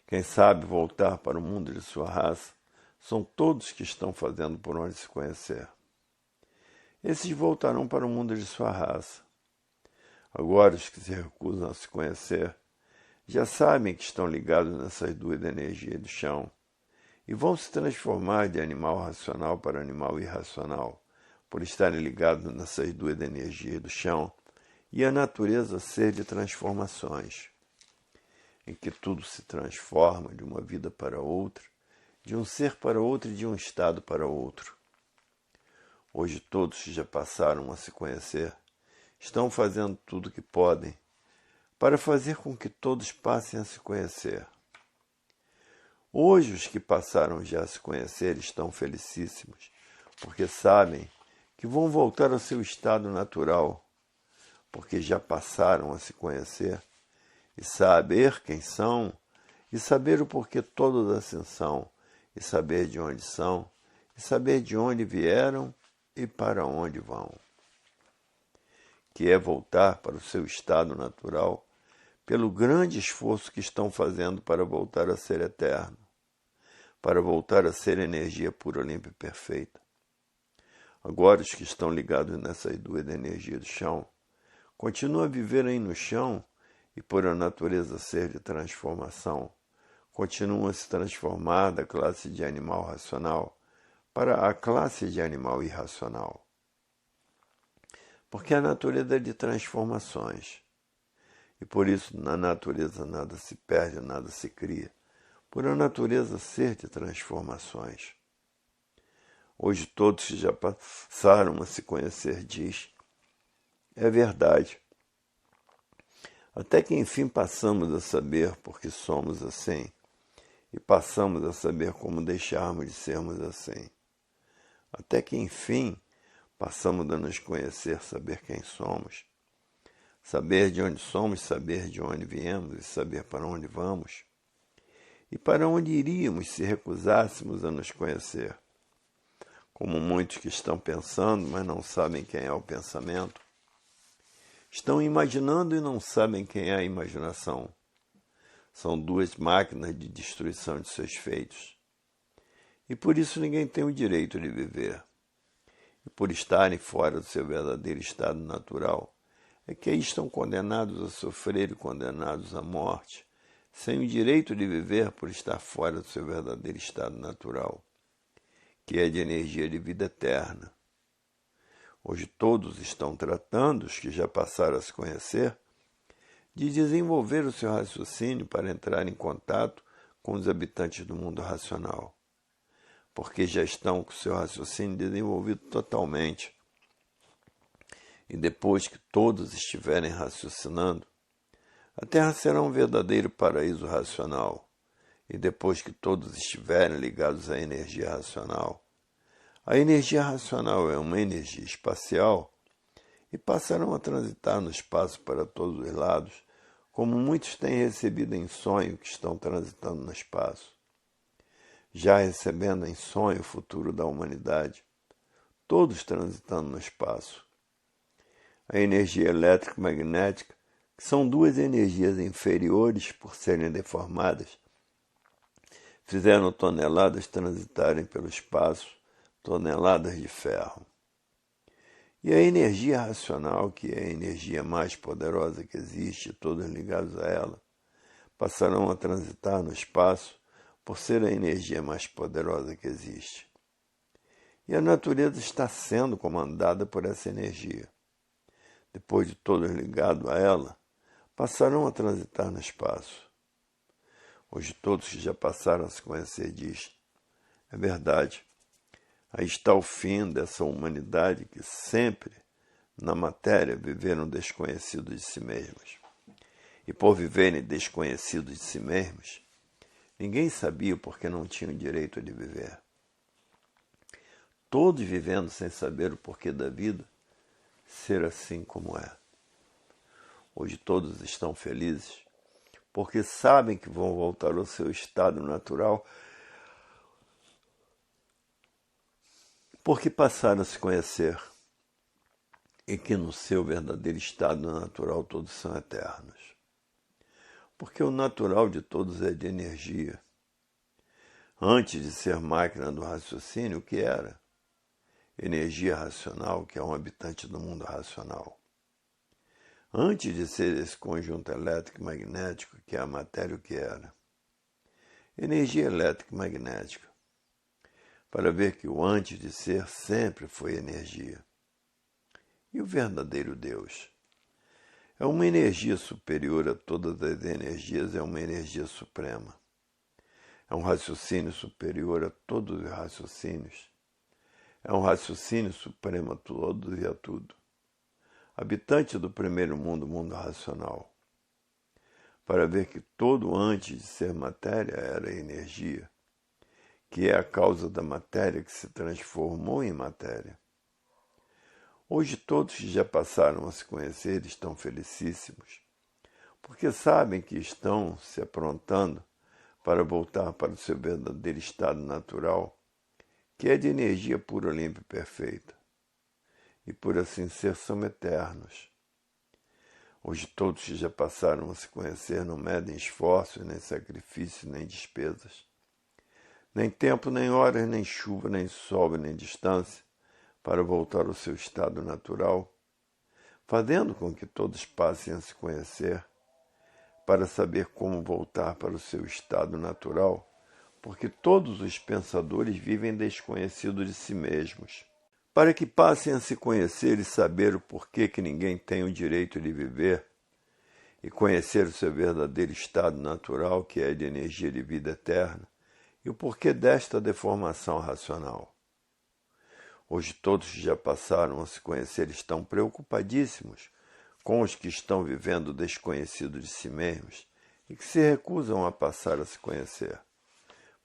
Quem sabe voltar para o mundo de sua raça são todos que estão fazendo por onde se conhecer. Esses voltarão para o mundo de sua raça. Agora, os que se recusam a se conhecer já sabem que estão ligados nessas duas energias do chão e vão se transformar de animal racional para animal irracional, por estarem ligados nessas duas energias do chão e a natureza ser de transformações, em que tudo se transforma de uma vida para outra, de um ser para outro e de um estado para outro. Hoje todos que já passaram a se conhecer estão fazendo tudo o que podem para fazer com que todos passem a se conhecer. Hoje os que passaram já a se conhecer estão felicíssimos, porque sabem que vão voltar ao seu estado natural, porque já passaram a se conhecer e saber quem são, e saber o porquê todos assim são, e saber de onde são, e saber de onde vieram e para onde vão. Que é voltar para o seu estado natural pelo grande esforço que estão fazendo para voltar a ser eterno, para voltar a ser energia pura, limpa e perfeita. Agora os que estão ligados nessas duas energias do chão continuam a viver aí no chão e por a natureza ser de transformação, continuam a se transformar da classe de animal racional para a classe de animal irracional. Porque a natureza é de transformações. E por isso na natureza nada se perde, nada se cria. Por a natureza ser de transformações. Hoje todos que já passaram a se conhecer diz, é verdade. Até que enfim passamos a saber por que somos assim, e passamos a saber como deixarmos de sermos assim. Até que enfim passamos a nos conhecer, saber quem somos, saber de onde somos, saber de onde viemos e saber para onde vamos, e para onde iríamos se recusássemos a nos conhecer. Como muitos que estão pensando, mas não sabem quem é o pensamento, estão imaginando e não sabem quem é a imaginação. São duas máquinas de destruição de seus feitos. E por isso ninguém tem o direito de viver. E por estarem fora do seu verdadeiro estado natural, é que aí estão condenados a sofrer e condenados à morte, sem o direito de viver por estar fora do seu verdadeiro estado natural, que é de energia de vida eterna. Hoje todos estão tratando, os que já passaram a se conhecer, de desenvolver o seu raciocínio para entrar em contato com os habitantes do mundo racional, porque já estão com o seu raciocínio desenvolvido totalmente. E depois que todos estiverem raciocinando, a Terra será um verdadeiro paraíso racional. E depois que todos estiverem ligados à energia racional, a energia racional é uma energia espacial e passarão a transitar no espaço para todos os lados, como muitos têm recebido em sonho que estão transitando no espaço. Já recebendo em sonho o futuro da humanidade, todos transitando no espaço. A energia elétrica e magnética, que são duas energias inferiores por serem deformadas, fizeram toneladas transitarem pelo espaço, toneladas de ferro. E a energia racional, que é a energia mais poderosa que existe, todos ligados a ela, passarão a transitar no espaço por ser a energia mais poderosa que existe. E a natureza está sendo comandada por essa energia. Depois de todos ligados a ela, passarão a transitar no espaço. Hoje todos que já passaram a se conhecer diz, é verdade. Aí está o fim dessa humanidade que sempre, na matéria, viveram desconhecidos de si mesmos. E por viverem desconhecidos de si mesmos, ninguém sabia porque não tinham direito de viver. Todos vivendo sem saber o porquê da vida, ser assim como é. Hoje todos estão felizes, porque sabem que vão voltar ao seu estado natural porque passaram a se conhecer e que no seu verdadeiro estado natural todos são eternos. Porque o natural de todos é de energia. Antes de ser máquina do raciocínio, o que era? Energia racional, que é um habitante do mundo racional. Antes de ser esse conjunto elétrico e magnético, que é a matéria, o que era? Energia elétrica e magnética. Para ver que o antes de ser sempre foi energia. E o verdadeiro Deus? É uma energia superior a todas as energias, é uma energia suprema. É um raciocínio superior a todos os raciocínios. É um raciocínio supremo a todos e a tudo. Habitante do primeiro mundo, mundo racional. Para ver que todo antes de ser matéria era energia, que é a causa da matéria que se transformou em matéria. Hoje todos que já passaram a se conhecer estão felicíssimos, porque sabem que estão se aprontando para voltar para o seu verdadeiro estado natural, que é de energia pura, limpa e perfeita. E por assim ser, são eternos. Hoje todos que já passaram a se conhecer não medem esforços, nem sacrifícios, nem despesas. Nem tempo, nem horas, nem chuva, nem sol, nem distância, para voltar ao seu estado natural, fazendo com que todos passem a se conhecer, para saber como voltar para o seu estado natural, porque todos os pensadores vivem desconhecidos de si mesmos. Para que passem a se conhecer e saber o porquê que ninguém tem o direito de viver, e conhecer o seu verdadeiro estado natural, que é de energia de vida eterna, e o porquê desta deformação racional. Hoje todos que já passaram a se conhecer estão preocupadíssimos com os que estão vivendo desconhecidos de si mesmos e que se recusam a passar a se conhecer,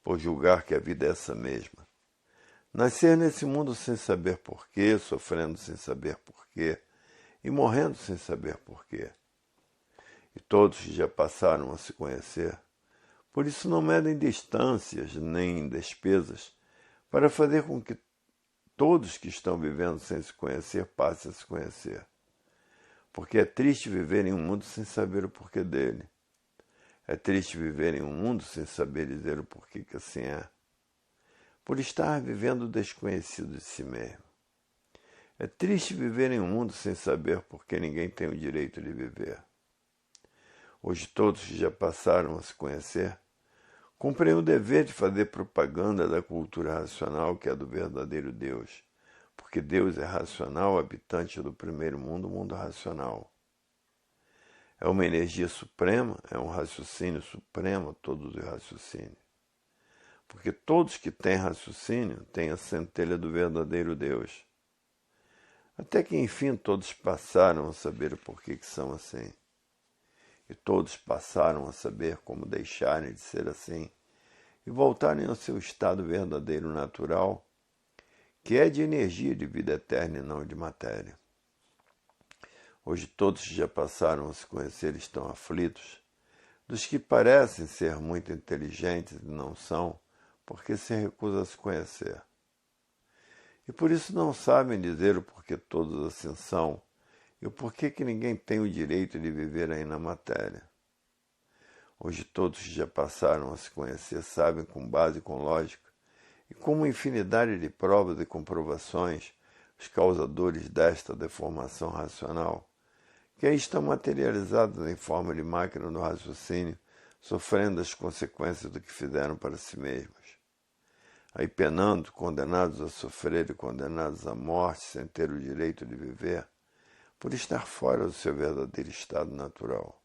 por julgar que a vida é essa mesma. Nascer nesse mundo sem saber porquê, sofrendo sem saber porquê e morrendo sem saber porquê. E todos que já passaram a se conhecer, por isso não medem distâncias nem despesas para fazer com que todos que estão vivendo sem se conhecer passem a se conhecer. Porque é triste viver em um mundo sem saber o porquê dele. É triste viver em um mundo sem saber dizer o porquê que assim é. Por estar vivendo desconhecido de si mesmo. É triste viver em um mundo sem saber porque ninguém tem o direito de viver. Hoje todos que já passaram a se conhecer, cumprem o dever de fazer propaganda da cultura racional que é do verdadeiro Deus, porque Deus é racional, habitante do primeiro mundo, mundo racional. É uma energia suprema, é um raciocínio supremo, todos os raciocínios. Porque todos que têm raciocínio têm a centelha do verdadeiro Deus. Até que enfim todos passaram a saber o porquê que são assim. E todos passaram a saber como deixarem de ser assim e voltarem ao seu estado verdadeiro natural, que é de energia de vida eterna e não de matéria. Hoje todos que já passaram a se conhecer estão aflitos, dos que parecem ser muito inteligentes e não são, porque se recusam a se conhecer. E por isso não sabem dizer o porquê todos assim são, e o porquê que ninguém tem o direito de viver aí na matéria. Hoje todos que já passaram a se conhecer sabem com base e com lógica, e com uma infinidade de provas e comprovações, os causadores desta deformação racional, que aí estão materializados em forma de máquina do raciocínio, sofrendo as consequências do que fizeram para si mesmos. Aí penando, condenados a sofrer e condenados à morte sem ter o direito de viver, por estar fora do seu verdadeiro estado natural.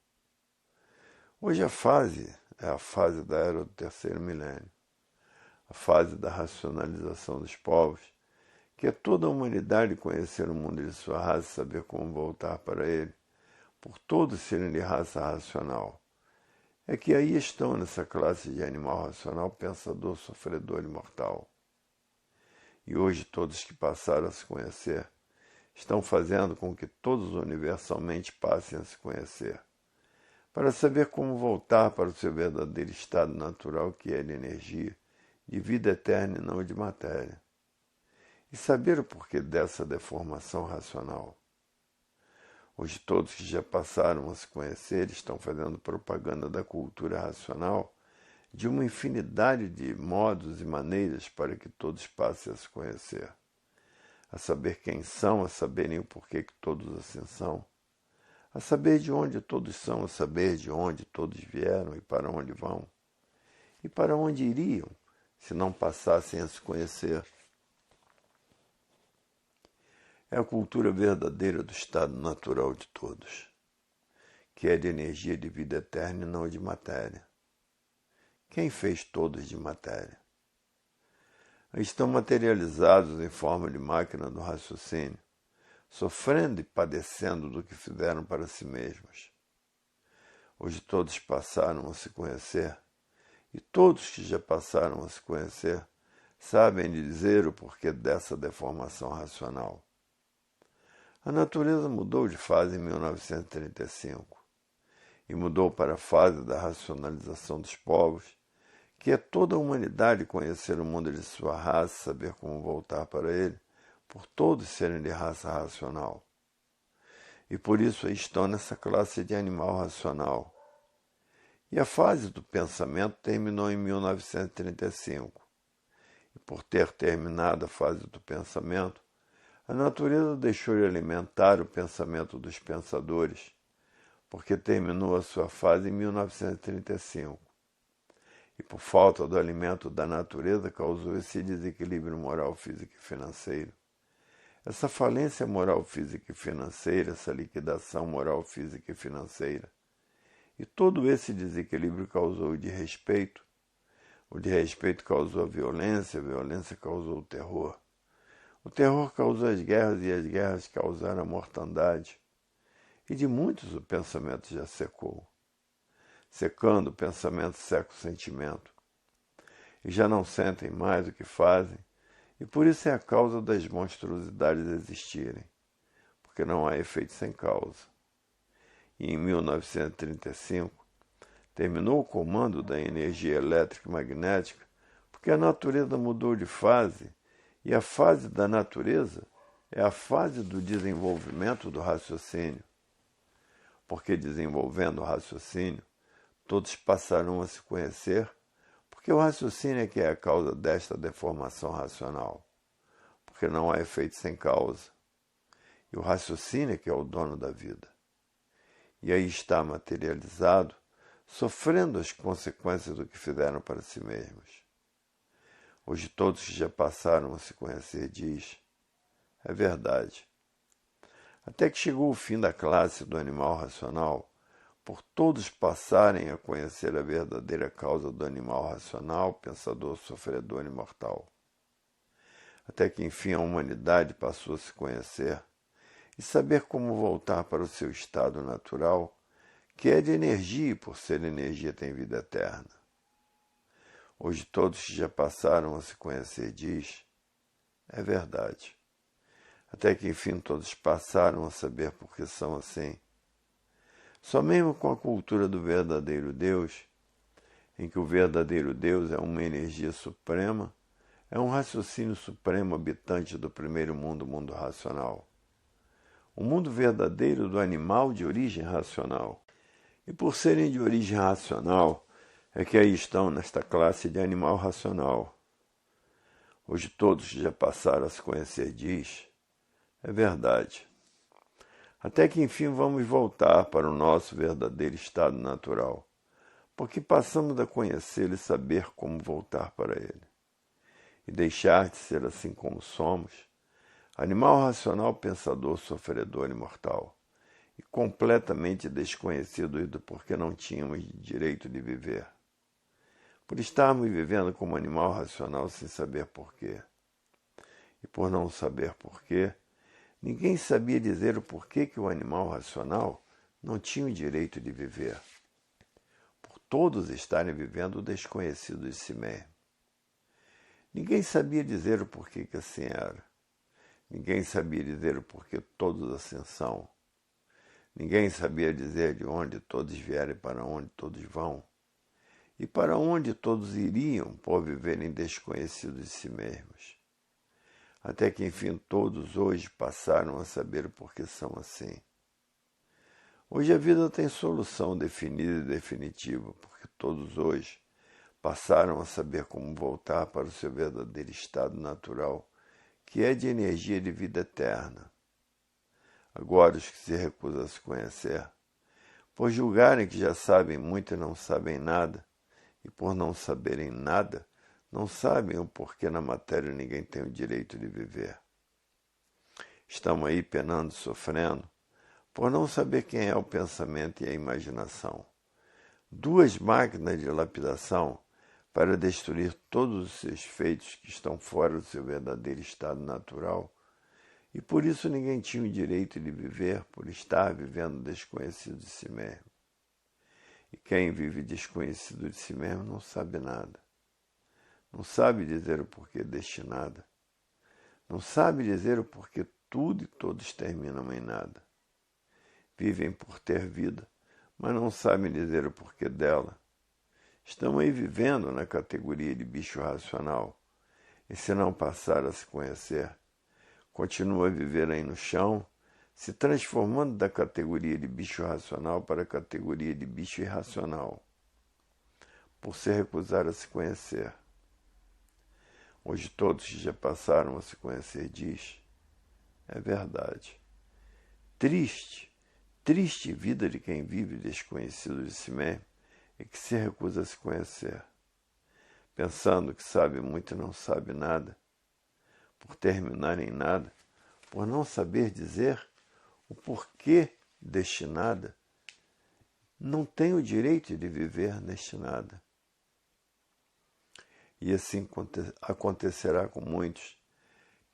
Hoje a fase é a fase da era do terceiro milênio, a fase da racionalização dos povos, que é toda a humanidade conhecer o mundo de sua raça e saber como voltar para ele, por todos serem de raça racional. É que aí estão nessa classe de animal racional, pensador, sofredor e mortal. E hoje todos que passaram a se conhecer estão fazendo com que todos universalmente passem a se conhecer, para saber como voltar para o seu verdadeiro estado natural, que é de energia, de vida eterna e não de matéria. E saber o porquê dessa deformação racional. Hoje todos que já passaram a se conhecer estão fazendo propaganda da cultura racional de uma infinidade de modos e maneiras para que todos passem a se conhecer, a saber quem são, a saberem o porquê que todos assim são, a saber de onde todos são, a saber de onde todos vieram e para onde vão, e para onde iriam se não passassem a se conhecer. É a cultura verdadeira do estado natural de todos, que é de energia de vida eterna e não de matéria. Quem fez todos de matéria? Estão materializados em forma de máquina do raciocínio, sofrendo e padecendo do que fizeram para si mesmos. Hoje todos passaram a se conhecer, e todos que já passaram a se conhecer sabem dizer o porquê dessa deformação racional. A natureza mudou de fase em 1935 e mudou para a fase da racionalização dos povos, que é toda a humanidade conhecer o mundo de sua raça, saber como voltar para ele, por todos serem de raça racional. E por isso estão nessa classe de animal racional. E a fase do pensamento terminou em 1935. E por ter terminado a fase do pensamento, a natureza deixou de alimentar o pensamento dos pensadores, porque terminou a sua fase em 1935. E por falta do alimento da natureza causou esse desequilíbrio moral, físico e financeiro. Essa falência moral, física e financeira, essa liquidação moral, física e financeira. E todo esse desequilíbrio causou o desrespeito. O desrespeito causou a violência causou o terror. O terror causou as guerras e as guerras causaram a mortandade. E de muitos o pensamento já secou. Secando, o pensamento seca o sentimento. E já não sentem mais o que fazem, e por isso é a causa das monstruosidades existirem, porque não há efeito sem causa. E em 1935, terminou o comando da energia elétrica e magnética, porque a natureza mudou de fase, e a fase da natureza é a fase do desenvolvimento do raciocínio. Porque desenvolvendo o raciocínio, todos passarão a se conhecer, porque o raciocínio é que é a causa desta deformação racional, porque não há efeito sem causa. E o raciocínio é que é o dono da vida. E aí está materializado, sofrendo as consequências do que fizeram para si mesmos. Hoje todos que já passaram a se conhecer diz, é verdade. Até que chegou o fim da classe do animal racional, por todos passarem a conhecer a verdadeira causa do animal racional, pensador, sofredor e mortal. Até que enfim a humanidade passou a se conhecer e saber como voltar para o seu estado natural, que é de energia e por ser energia tem vida eterna. Hoje todos que já passaram a se conhecer diz, é verdade. Até que enfim todos passaram a saber por que são assim. Só mesmo com a cultura do verdadeiro Deus, em que o verdadeiro Deus é uma energia suprema, é um raciocínio supremo habitante do primeiro mundo, o mundo racional. O mundo verdadeiro do animal de origem racional. E por serem de origem racional, é que aí estão nesta classe de animal racional. Hoje todos já passaram a se conhecer diz, é verdade. Até que enfim vamos voltar para o nosso verdadeiro estado natural, porque passamos a conhecê-lo e saber como voltar para ele. E deixar de ser assim como somos, animal racional, pensador, sofredor e mortal, e completamente desconhecidos do porquê não tínhamos direito de viver. Por estarmos vivendo como animal racional sem saber porquê. E por não saber porquê, ninguém sabia dizer o porquê que o animal racional não tinha o direito de viver. Por todos estarem vivendo o desconhecido de si mesmo. Ninguém sabia dizer o porquê que assim era. Ninguém sabia dizer o porquê todos assim são. Ninguém sabia dizer de onde todos vieram e para onde todos vão. E para onde todos iriam por viverem desconhecidos de si mesmos. até que enfim todos hoje passaram a saber o porquê são assim. Hoje a vida tem solução definida e definitiva, porque todos hoje passaram a saber como voltar para o seu verdadeiro estado natural, que é de energia de vida eterna. Agora os que se recusam a se conhecer, por julgarem que já sabem muito e não sabem nada, e por não saberem nada, não sabem o porquê na matéria ninguém tem o direito de viver. Estão aí penando, sofrendo, por não saber quem é o pensamento e a imaginação. Duas máquinas de lapidação para destruir todos os seus feitos que estão fora do seu verdadeiro estado natural, e por isso ninguém tinha o direito de viver por estar vivendo desconhecido de si mesmo. E quem vive desconhecido de si mesmo não sabe nada. Não sabe dizer o porquê deste nada. Não sabe dizer o porquê tudo e todos terminam em nada. Vivem por ter vida, mas não sabem dizer o porquê dela. Estão aí vivendo na categoria de bicho racional, e se não passar a se conhecer, continua a viver aí no chão, se transformando da categoria de bicho racional para a categoria de bicho irracional, por se recusar a se conhecer. Hoje todos que já passaram a se conhecer diz, é verdade. Triste, triste vida de quem vive desconhecido de si mesmo e que se recusa a se conhecer, pensando que sabe muito e não sabe nada, por terminar em nada, por não saber dizer o porquê deste nada, não tem o direito de viver neste nada. E assim acontecerá com muitos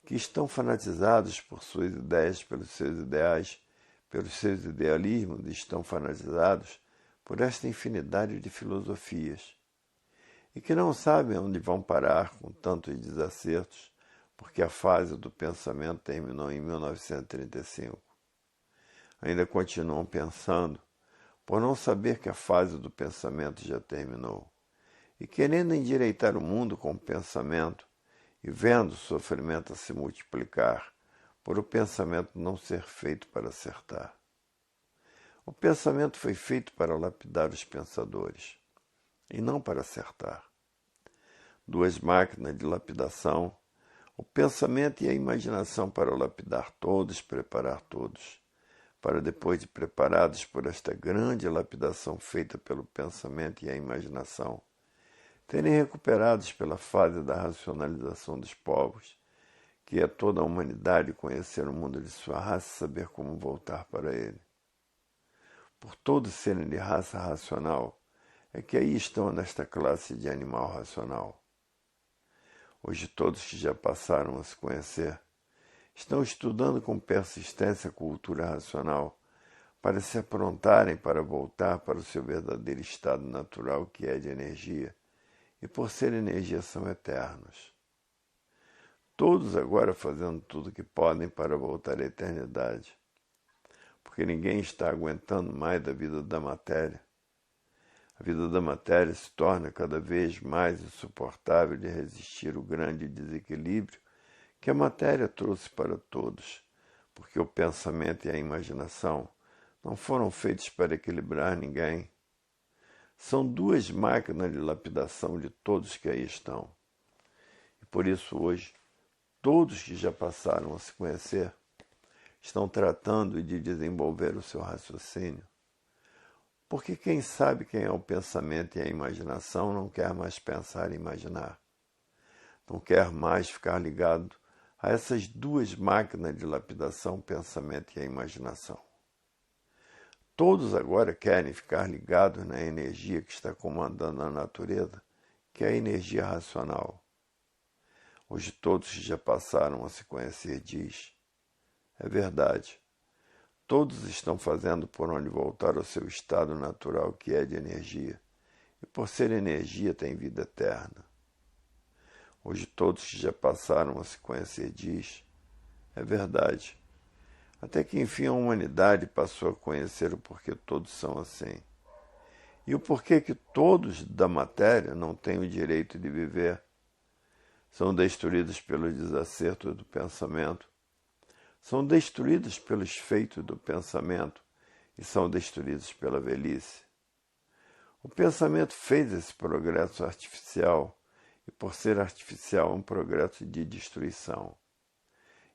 que estão fanatizados por suas ideias, pelos seus ideais, pelos seus idealismos, e estão fanatizados por esta infinidade de filosofias, e que não sabem onde vão parar com tantos desacertos, porque a fase do pensamento terminou em 1935. Ainda continuam pensando, por não saber que a fase do pensamento já terminou, e querendo endireitar o mundo com o pensamento, e vendo o sofrimento a se multiplicar, por o pensamento não ser feito para acertar. O pensamento foi feito para lapidar os pensadores, e não para acertar. Duas máquinas de lapidação, o pensamento e a imaginação para lapidar todos, preparar todos, para depois de preparados por esta grande lapidação feita pelo pensamento e a imaginação, terem recuperados pela fase da racionalização dos povos, que é toda a humanidade conhecer o mundo de sua raça e saber como voltar para ele. Por todos serem de raça racional, é que aí estão nesta classe de animal racional. Hoje todos que já passaram a se conhecer, estão estudando com persistência a cultura racional, para se aprontarem para voltar para o seu verdadeiro estado natural, que é de energia, e por ser energia são eternos. Todos agora fazendo tudo o que podem para voltar à eternidade, porque ninguém está aguentando mais da vida da matéria. A vida da matéria se torna cada vez mais insuportável de resistir o grande desequilíbrio que a matéria trouxe para todos, porque o pensamento e a imaginação não foram feitos para equilibrar ninguém. São duas máquinas de lapidação de todos que aí estão. E por isso hoje, todos que já passaram a se conhecer, estão tratando de desenvolver o seu raciocínio. Porque quem sabe quem é o pensamento e a imaginação não quer mais pensar e imaginar. Não quer mais ficar ligado a essas duas máquinas de lapidação, pensamento e a imaginação. Todos agora querem ficar ligados na energia que está comandando a natureza, que é a energia racional. Hoje todos que já passaram a se conhecer diz, é verdade, todos estão fazendo por onde voltar ao seu estado natural, que é de energia, e por ser energia tem vida eterna. Hoje todos que já passaram a se conhecer diz, é verdade, até que enfim a humanidade passou a conhecer o porquê todos são assim, e o porquê que todos da matéria não têm o direito de viver. são destruídas pelos desacertos do pensamento, são destruídas pelos feitos do pensamento e são destruídas pela velhice. O pensamento fez esse progresso artificial e, por ser artificial, é um progresso de destruição.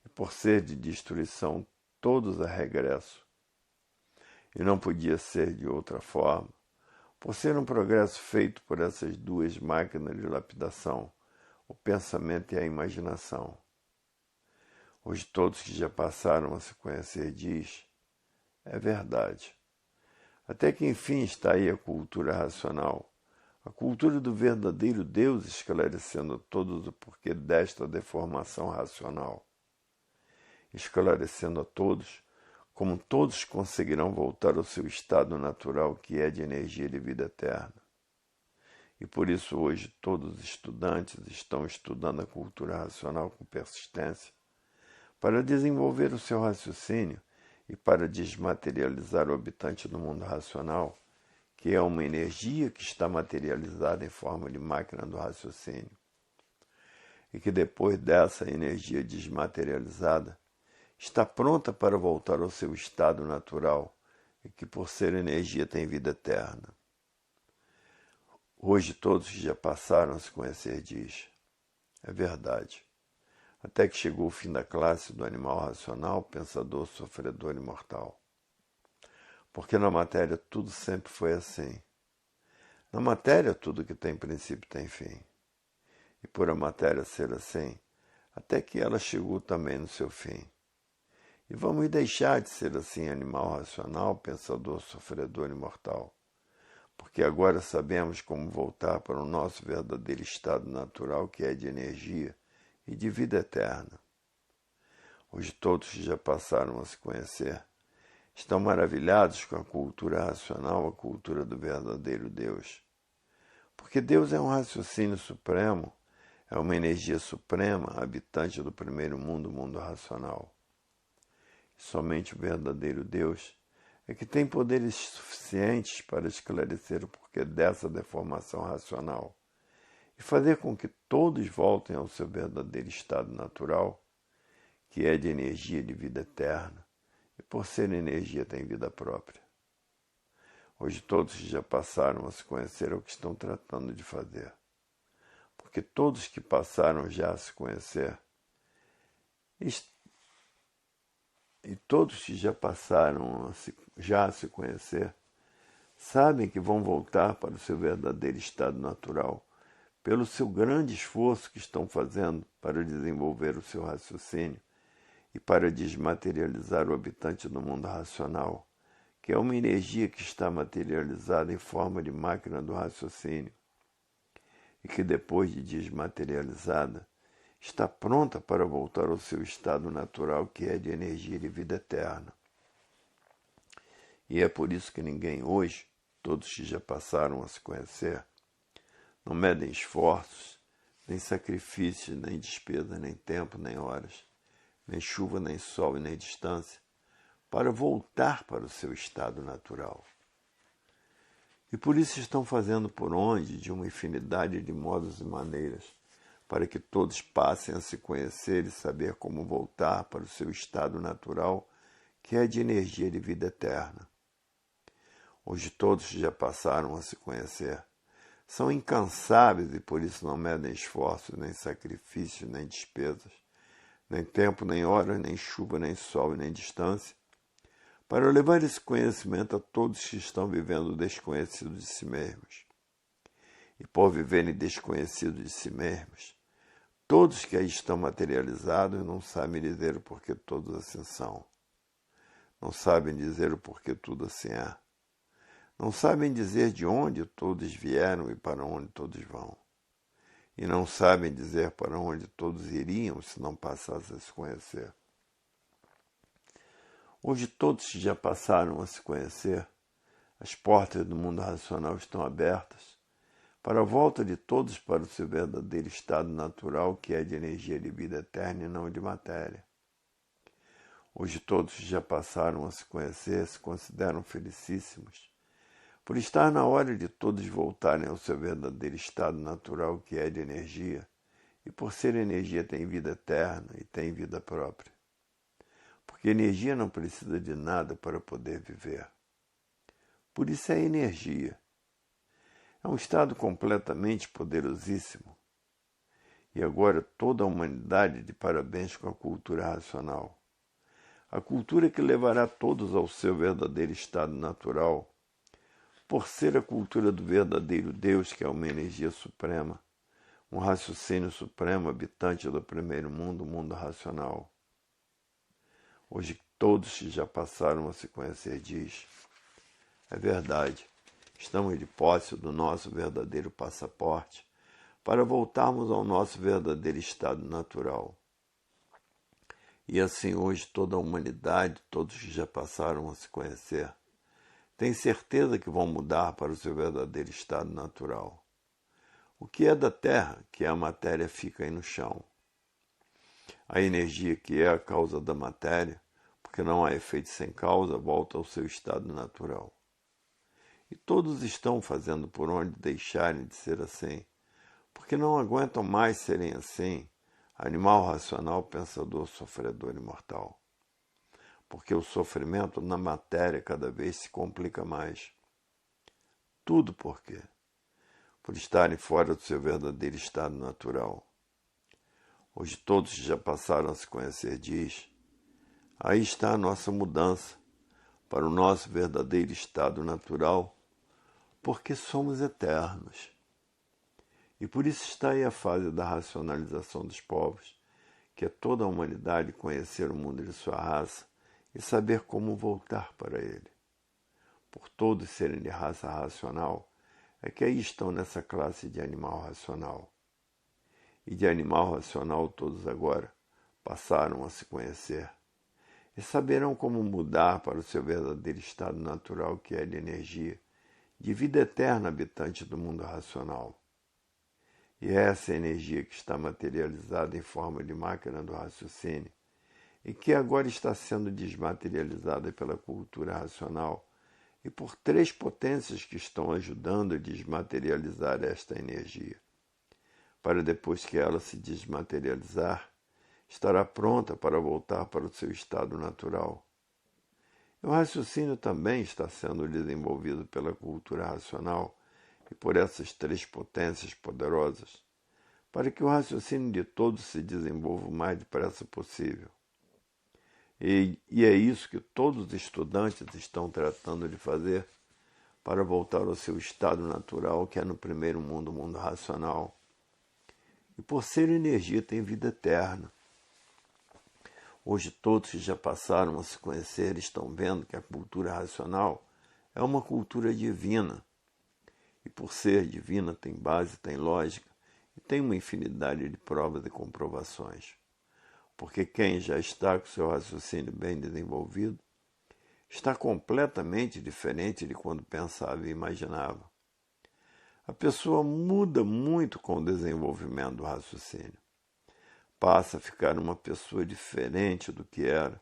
E, por ser de destruição, todos a regresso. E não podia ser de outra forma, por ser um progresso feito por essas duas máquinas de lapidação, o pensamento e a imaginação. Hoje todos que já passaram a se conhecer diz, é verdade. Até que enfim está aí a cultura racional, a cultura do verdadeiro Deus esclarecendo a todos o porquê desta deformação racional. Esclarecendo a todos como todos conseguirão voltar ao seu estado natural, que é de energia de vida eterna. E por isso hoje todos os estudantes estão estudando a cultura racional com persistência, para desenvolver o seu raciocínio e para desmaterializar o habitante do mundo racional, que é uma energia que está materializada em forma de máquina do raciocínio. E que depois dessa energia desmaterializada, está pronta para voltar ao seu estado natural e que, por ser energia, tem vida eterna. Hoje todos que já passaram a se conhecer diz, é verdade. Até que chegou o fim da classe do animal racional, pensador, sofredor e mortal. Porque na matéria tudo sempre foi assim. Na matéria tudo que tem princípio tem fim. E por a matéria ser assim, até que ela chegou também no seu fim. E vamos deixar de ser assim animal racional, pensador, sofredor e mortal. Porque agora sabemos como voltar para o nosso verdadeiro estado natural, que é de energia e de vida eterna. Hoje todos que já passaram a se conhecer estão maravilhados com a cultura racional, a cultura do verdadeiro Deus. Porque Deus é um raciocínio supremo, é uma energia suprema, habitante do primeiro mundo, o mundo racional. Somente o verdadeiro Deus é que tem poderes suficientes para esclarecer o porquê dessa deformação racional e fazer com que todos voltem ao seu verdadeiro estado natural, que é de energia de vida eterna, e por ser energia tem vida própria. Hoje todos que já passaram a se conhecer é o que estão tratando de fazer, porque todos que passaram já a se conhecer e todos que já passaram a se conhecer sabem que vão voltar para o seu verdadeiro estado natural pelo seu grande esforço que estão fazendo para desenvolver o seu raciocínio e para desmaterializar o habitante do mundo racional, que é uma energia que está materializada em forma de máquina do raciocínio e que depois de desmaterializada está pronta para voltar ao seu estado natural, que é de energia e de vida eterna. E é por isso que ninguém hoje, todos que já passaram a se conhecer, não medem esforços, nem sacrifícios, nem despesa, nem tempo, nem horas, nem chuva, nem sol e nem distância, para voltar para o seu estado natural. E por isso estão fazendo por onde, de uma infinidade de modos e maneiras, para que todos passem a se conhecer e saber como voltar para o seu estado natural, que é de energia de vida eterna. Hoje todos que já passaram a se conhecer são incansáveis e por isso não medem esforços, nem sacrifícios, nem despesas, nem tempo, nem hora, nem chuva, nem sol e nem distância, para levar esse conhecimento a todos que estão vivendo desconhecidos de si mesmos. E por viverem desconhecidos de si mesmos, todos que aí estão materializados não sabem dizer o porquê todos assim são. Não sabem dizer o porquê tudo assim é. Não sabem dizer de onde todos vieram e para onde todos vão. E não sabem dizer para onde todos iriam se não passassem a se conhecer. Hoje todos que já passaram a se conhecer, as portas do mundo racional estão abertas para a volta de todos para o seu verdadeiro estado natural, que é de energia de vida eterna e não de matéria. Hoje todos que já passaram a se conhecer se consideram felicíssimos, por estar na hora de todos voltarem ao seu verdadeiro estado natural, que é de energia, E por ser energia tem vida eterna e tem vida própria. Porque energia não precisa de nada para poder viver. Por isso é energia. É um estado completamente poderosíssimo. E agora toda a humanidade de parabéns com a cultura racional. A cultura que levará todos ao seu verdadeiro estado natural, por ser a cultura do verdadeiro Deus, que é uma energia suprema, um raciocínio supremo habitante do primeiro mundo, o mundo racional. Hoje todos que já passaram a se conhecer diz, é verdade, estamos de posse do nosso verdadeiro passaporte para voltarmos ao nosso verdadeiro estado natural. E assim hoje toda a humanidade, todos que já passaram a se conhecer, têm certeza que vão mudar para o seu verdadeiro estado natural. O que é da Terra, que é a matéria, fica aí no chão. A energia, que é a causa da matéria, porque não há efeito sem causa, volta ao seu estado natural. E todos estão fazendo por onde deixarem de ser assim, porque não aguentam mais serem assim, animal racional, pensador, sofredor e mortal. Porque o sofrimento na matéria cada vez se complica mais. Tudo por quê? Por estarem fora do seu verdadeiro estado natural. Hoje todos que já passaram a se conhecer diz, aí está a nossa mudança para o nosso verdadeiro estado natural, porque somos eternos. E por isso está aí a fase da racionalização dos povos, que é toda a humanidade conhecer o mundo de sua raça e saber como voltar para ele. Por todos serem de raça racional, é que aí estão nessa classe de animal racional. E de animal racional todos agora passaram a se conhecer e saberão como mudar para o seu verdadeiro estado natural, que é de energia, de vida eterna habitante do mundo racional. E é essa energia que está materializada em forma de máquina do raciocínio e que agora está sendo desmaterializada pela cultura racional e por três potências que estão ajudando a desmaterializar esta energia. Para depois que ela se desmaterializar, estará pronta para voltar para o seu estado natural. E o raciocínio também está sendo desenvolvido pela cultura racional e por essas três potências poderosas, para que o raciocínio de todos se desenvolva o mais depressa possível. E é isso que todos os estudantes estão tratando de fazer para voltar ao seu estado natural, que é no primeiro mundo, o mundo racional. E por ser energia tem vida eterna. Hoje todos que já passaram a se conhecer estão vendo que a cultura racional é uma cultura divina. E por ser divina tem base, tem lógica e tem uma infinidade de provas e comprovações. Porque quem já está com seu raciocínio bem desenvolvido está completamente diferente de quando pensava e imaginava. A pessoa muda muito com o desenvolvimento do raciocínio. Passa a ficar uma pessoa diferente do que era,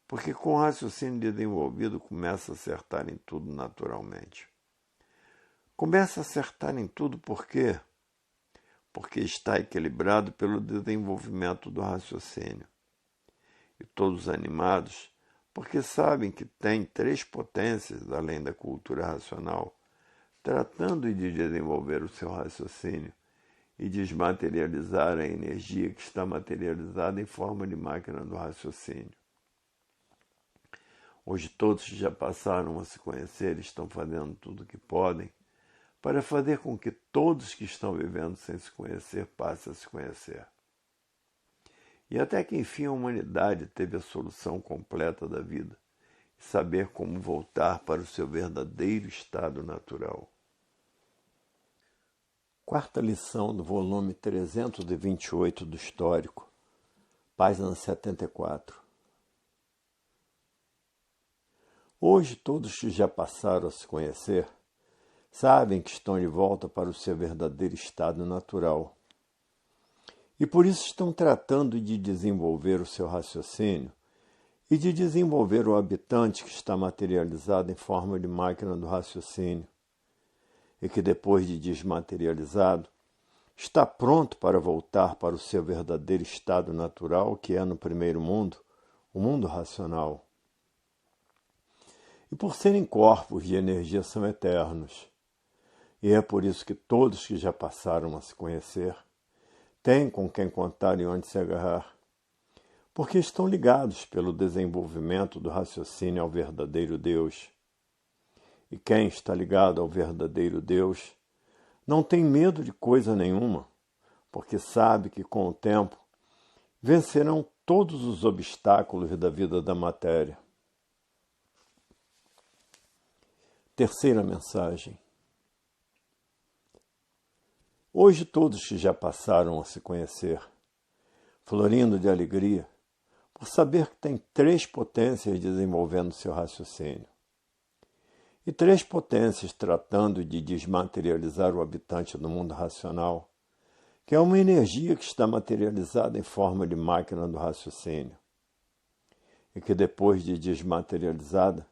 porque com o raciocínio desenvolvido começa a acertar em tudo naturalmente. Começa a acertar em tudo por quê? Porque está equilibrado pelo desenvolvimento do raciocínio. E todos animados, porque sabem que tem três potências além da cultura racional, tratando de desenvolver o seu raciocínio e desmaterializar a energia que está materializada em forma de máquina do raciocínio. Hoje todos que já passaram a se conhecer estão fazendo tudo o que podem para fazer com que todos que estão vivendo sem se conhecer passem a se conhecer. E até que enfim a humanidade teve a solução completa da vida e saber como voltar para o seu verdadeiro estado natural. Quarta lição do volume 328 do Histórico, página 74. Hoje todos que já passaram a se conhecer sabem que estão de volta para o seu verdadeiro estado natural. E por isso estão tratando de desenvolver o seu raciocínio e de desenvolver o habitante que está materializado em forma de máquina do raciocínio, e que depois de desmaterializado, está pronto para voltar para o seu verdadeiro estado natural, que é no primeiro mundo, o mundo racional. E por serem corpos de energia são eternos. E é por isso que todos que já passaram a se conhecer têm com quem contar e onde se agarrar, porque estão ligados pelo desenvolvimento do raciocínio ao verdadeiro Deus. E quem está ligado ao verdadeiro Deus não tem medo de coisa nenhuma, porque sabe que com o tempo vencerão todos os obstáculos da vida da matéria. Terceira mensagem. Hoje todos que já passaram a se conhecer, florindo de alegria, por saber que tem 3 potências desenvolvendo seu raciocínio. E 3 potências tratando de desmaterializar o habitante do mundo racional, que é uma energia que está materializada em forma de máquina do raciocínio, e que depois de desmaterializada,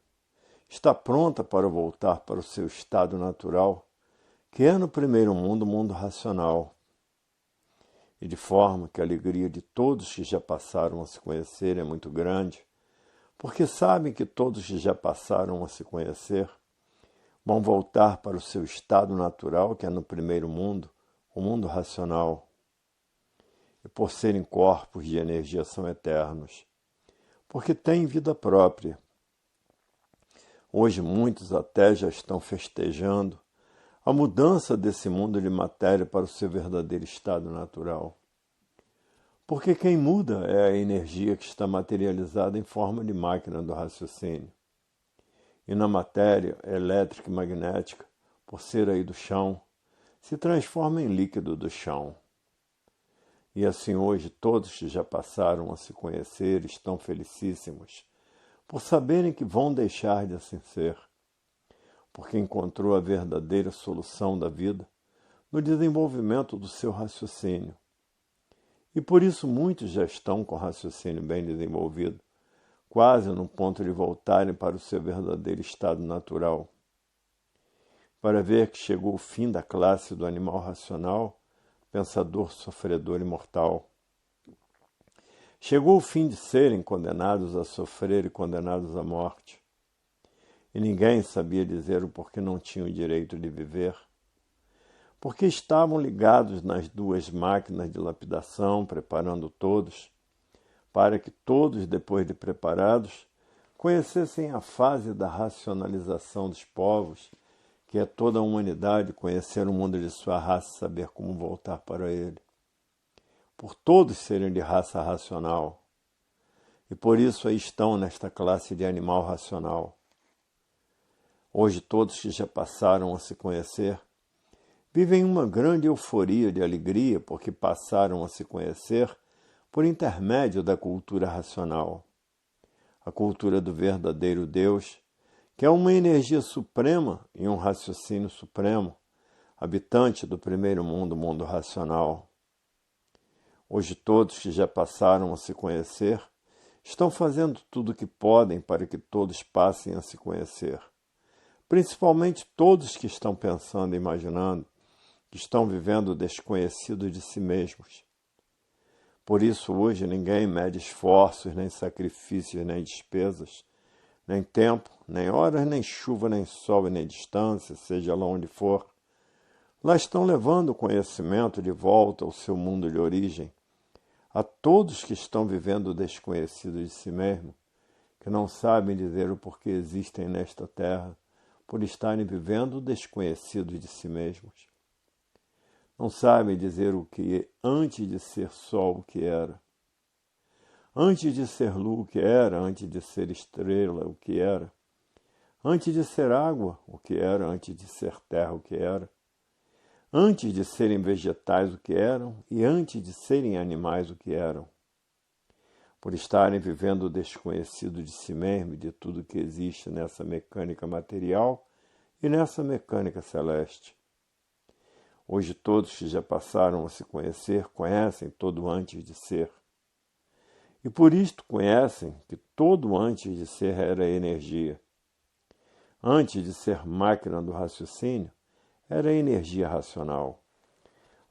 está pronta para voltar para o seu estado natural, que é no primeiro mundo, o mundo racional. E de forma que a alegria de todos que já passaram a se conhecer é muito grande, porque sabem que todos que já passaram a se conhecer vão voltar para o seu estado natural, que é no primeiro mundo, o mundo racional. E por serem corpos de energia são eternos, porque têm vida própria. Hoje muitos até já estão festejando a mudança desse mundo de matéria para o seu verdadeiro estado natural. Porque quem muda é a energia que está materializada em forma de máquina do raciocínio. E na matéria elétrica e magnética, por ser aí do chão, se transforma em líquido do chão. E assim hoje todos que já passaram a se conhecer estão felicíssimos, por saberem que vão deixar de assim ser, porque encontrou a verdadeira solução da vida no desenvolvimento do seu raciocínio. E por isso muitos já estão com o raciocínio bem desenvolvido, quase no ponto de voltarem para o seu verdadeiro estado natural, para ver que chegou o fim da classe do animal racional, pensador, sofredor e mortal. Chegou o fim de serem condenados a sofrer e condenados à morte. E ninguém sabia dizer o porquê não tinham o direito de viver, porque estavam ligados nas 2 máquinas de lapidação, preparando todos, para que todos, depois de preparados, conhecessem a fase da racionalização dos povos, que é toda a humanidade conhecer o mundo de sua raça e saber como voltar para ele. Por todos serem de raça racional, e por isso aí estão nesta classe de animal racional. Hoje todos que já passaram a se conhecer vivem uma grande euforia de alegria porque passaram a se conhecer por intermédio da cultura racional, a cultura do verdadeiro Deus, que é uma energia suprema e um raciocínio supremo, habitante do primeiro mundo, o mundo racional. Hoje todos que já passaram a se conhecer estão fazendo tudo o que podem para que todos passem a se conhecer, principalmente todos que estão pensando e imaginando, que estão vivendo o desconhecido de si mesmos. Por isso hoje ninguém mede esforços, nem sacrifícios, nem despesas, nem tempo, nem horas, nem chuva, nem sol, nem distância, seja lá onde for. Lá estão levando o conhecimento de volta ao seu mundo de origem, a todos que estão vivendo o desconhecido de si mesmo, que não sabem dizer o porquê existem nesta terra, por estarem vivendo o desconhecido de si mesmos. Não sabem dizer o que antes de ser sol o que era, antes de ser lua o que era, antes de ser estrela o que era, antes de ser água o que era, antes de ser terra o que era, antes de serem vegetais o que eram e antes de serem animais o que eram, por estarem vivendo o desconhecido de si mesmo e de tudo que existe nessa mecânica material e nessa mecânica celeste. Hoje todos que já passaram a se conhecer conhecem todo antes de ser. E por isto conhecem que todo antes de ser era energia. Antes de ser máquina do raciocínio, era energia racional.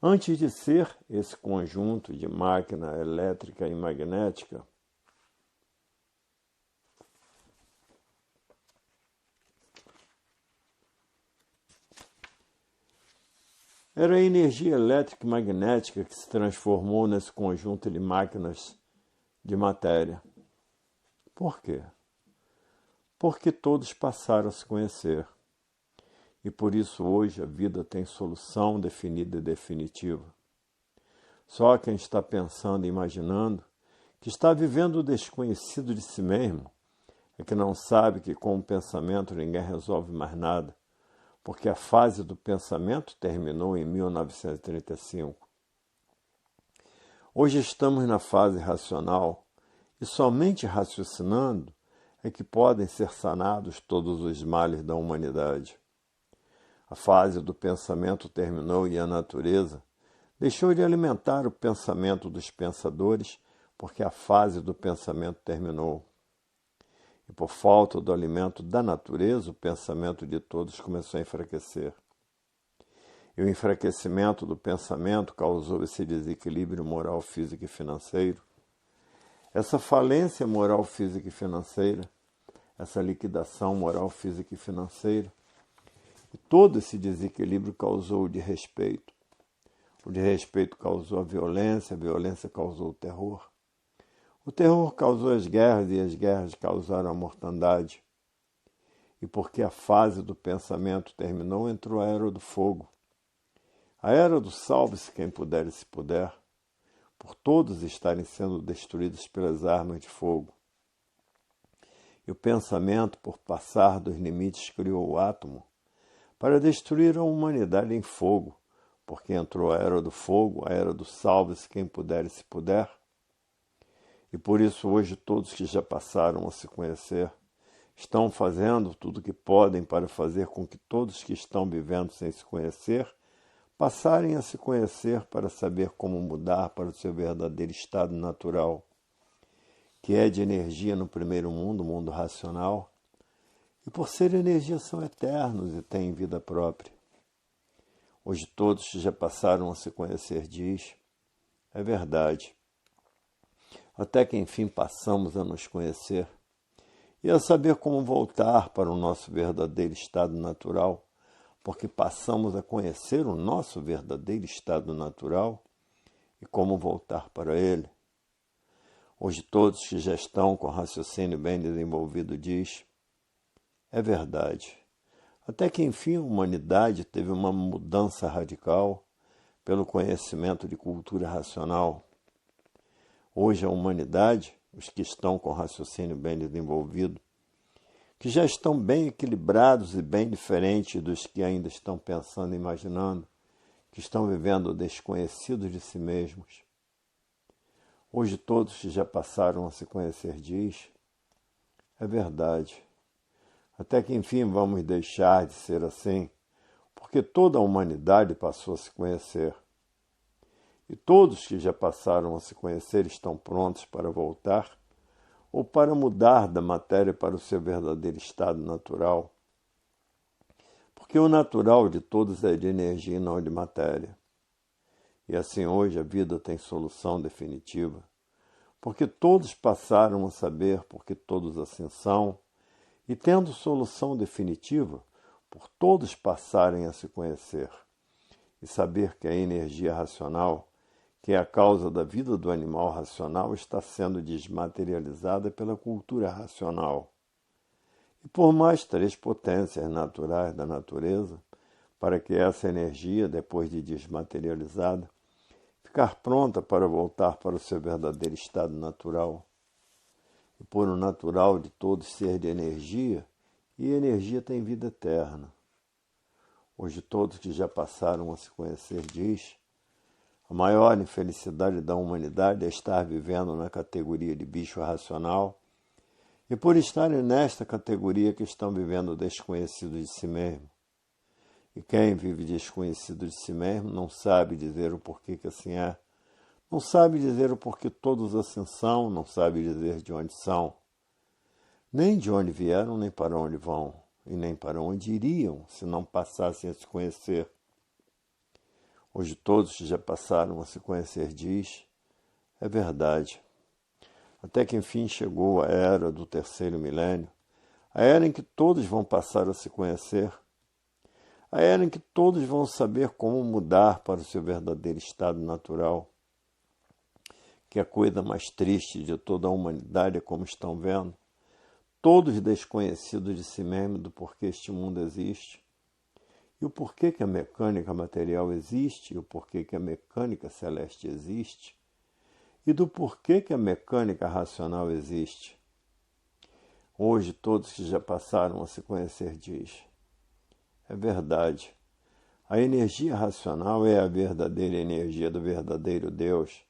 Antes de ser esse conjunto de máquina elétrica e magnética, era a energia elétrica e magnética que se transformou nesse conjunto de máquinas de matéria. Por quê? Porque todos passaram a se conhecer. E por isso hoje a vida tem solução definida e definitiva. Só quem está pensando e imaginando que está vivendo o desconhecido de si mesmo é que não sabe que com o pensamento ninguém resolve mais nada, porque a fase do pensamento terminou em 1935. Hoje estamos na fase racional e somente raciocinando é que podem ser sanados todos os males da humanidade. A fase do pensamento terminou e a natureza deixou de alimentar o pensamento dos pensadores porque a fase do pensamento terminou. E por falta do alimento da natureza, o pensamento de todos começou a enfraquecer. E o enfraquecimento do pensamento causou esse desequilíbrio moral, físico e financeiro. Essa falência moral, física e financeira, essa liquidação moral, física e financeira, e todo esse desequilíbrio causou o desrespeito. O desrespeito causou a violência causou o terror. O terror causou as guerras e as guerras causaram a mortandade. E porque a fase do pensamento terminou, entrou a era do fogo. A era do salve-se quem puder e se puder, por todos estarem sendo destruídos pelas armas de fogo. E o pensamento, por passar dos limites, criou o átomo para destruir a humanidade em fogo, porque entrou a era do fogo, a era do salve-se quem puder e se puder. E por isso hoje todos que já passaram a se conhecer estão fazendo tudo o que podem para fazer com que todos que estão vivendo sem se conhecer passarem a se conhecer para saber como mudar para o seu verdadeiro estado natural, que é de energia no primeiro mundo, o mundo racional, e por ser energia são eternos e têm vida própria. Hoje todos que já passaram a se conhecer diz, é verdade. Até que enfim passamos a nos conhecer e a saber como voltar para o nosso verdadeiro estado natural, porque passamos a conhecer o nosso verdadeiro estado natural e como voltar para ele. Hoje todos que já estão com o raciocínio bem desenvolvido diz, é verdade. Até que enfim a humanidade teve uma mudança radical pelo conhecimento de cultura racional. Hoje a humanidade, os que estão com o raciocínio bem desenvolvido, que já estão bem equilibrados e bem diferentes dos que ainda estão pensando e imaginando, que estão vivendo o desconhecido de si mesmos. Hoje todos que já passaram a se conhecer diz, é verdade. Até que enfim vamos deixar de ser assim, porque toda a humanidade passou a se conhecer. E todos que já passaram a se conhecer estão prontos para voltar ou para mudar da matéria para o seu verdadeiro estado natural. Porque o natural de todos é de energia e não de matéria. E assim hoje a vida tem solução definitiva, porque todos passaram a saber, porque todos assim são, e tendo solução definitiva, por todos passarem a se conhecer e saber que a energia racional, que é a causa da vida do animal racional, está sendo desmaterializada pela cultura racional. E por mais 3 potências naturais da natureza, para que essa energia, depois de desmaterializada, ficar pronta para voltar para o seu verdadeiro estado natural. E por o natural de todos ser de energia, e a energia tem vida eterna. Hoje todos que já passaram a se conhecer diz, a maior infelicidade da humanidade é estar vivendo na categoria de bicho racional, e por estarem nesta categoria que estão vivendo desconhecido de si mesmo. E quem vive desconhecido de si mesmo não sabe dizer o porquê que assim é, não sabe dizer o porquê todos assim são, não sabe dizer de onde são, nem de onde vieram, nem para onde vão, e nem para onde iriam se não passassem a se conhecer. Hoje todos que já passaram a se conhecer diz, é verdade. Até que enfim chegou a era do terceiro milênio, a era em que todos vão passar a se conhecer, a era em que todos vão saber como mudar para o seu verdadeiro estado natural, que a coisa mais triste de toda a humanidade é como estão vendo, todos desconhecidos de si mesmo do porquê este mundo existe, e o porquê que a mecânica material existe, e o porquê que a mecânica celeste existe, e do porquê que a mecânica racional existe. Hoje todos que já passaram a se conhecer diz, é verdade. A energia racional é a verdadeira energia do verdadeiro Deus.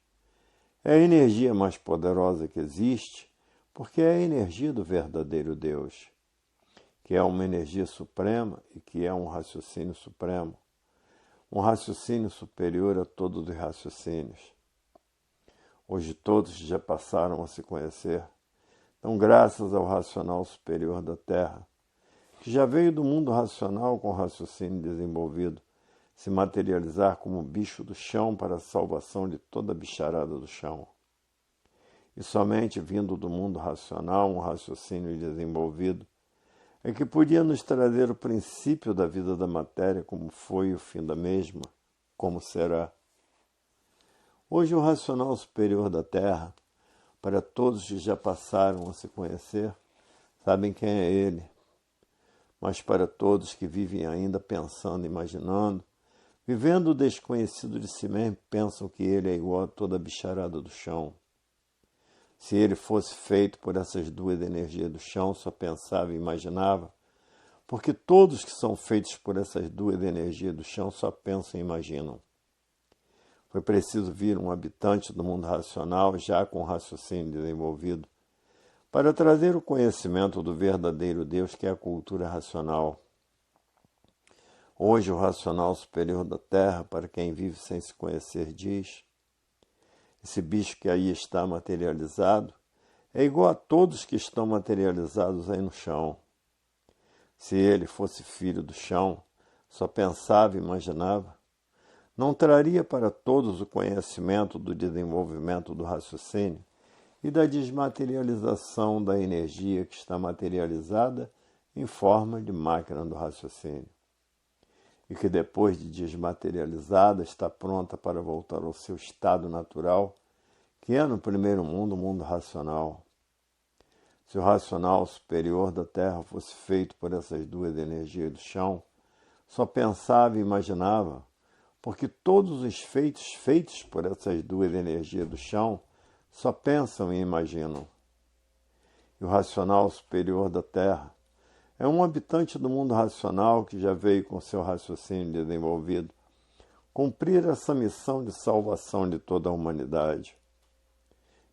É a energia mais poderosa que existe, porque é a energia do verdadeiro Deus, que é uma energia suprema e que é um raciocínio supremo, um raciocínio superior a todos os raciocínios. Hoje todos já passaram a se conhecer, dão graças ao racional superior da Terra, que já veio do mundo racional com raciocínio desenvolvido, se materializar como bicho do chão para a salvação de toda a bicharada do chão. E somente vindo do mundo racional, um raciocínio desenvolvido, é que podia nos trazer o princípio da vida da matéria, como foi o fim da mesma, como será. Hoje o racional superior da Terra, para todos que já passaram a se conhecer, sabem quem é ele. Mas para todos que vivem ainda pensando, imaginando, vivendo o desconhecido de si mesmo, pensam que ele é igual a toda a bicharada do chão. Se ele fosse feito por essas duas energias do chão, só pensava e imaginava, porque todos que são feitos por essas duas energias do chão só pensam e imaginam. Foi preciso vir um habitante do mundo racional, já com raciocínio desenvolvido, para trazer o conhecimento do verdadeiro Deus, que é a cultura racional. Hoje o racional superior da Terra, para quem vive sem se conhecer, diz, esse bicho que aí está materializado é igual a todos que estão materializados aí no chão. Se ele fosse filho do chão, só pensava e imaginava, não traria para todos o conhecimento do desenvolvimento do raciocínio e da desmaterialização da energia que está materializada em forma de máquina do raciocínio, e que depois de desmaterializada está pronta para voltar ao seu estado natural, que é no primeiro mundo, o mundo racional. Se o racional superior da Terra fosse feito por essas duas energias do chão, só pensava e imaginava, porque todos os feitos por essas duas energias do chão só pensam e imaginam. E o racional superior da Terra é um habitante do mundo racional que já veio com seu raciocínio desenvolvido cumprir essa missão de salvação de toda a humanidade.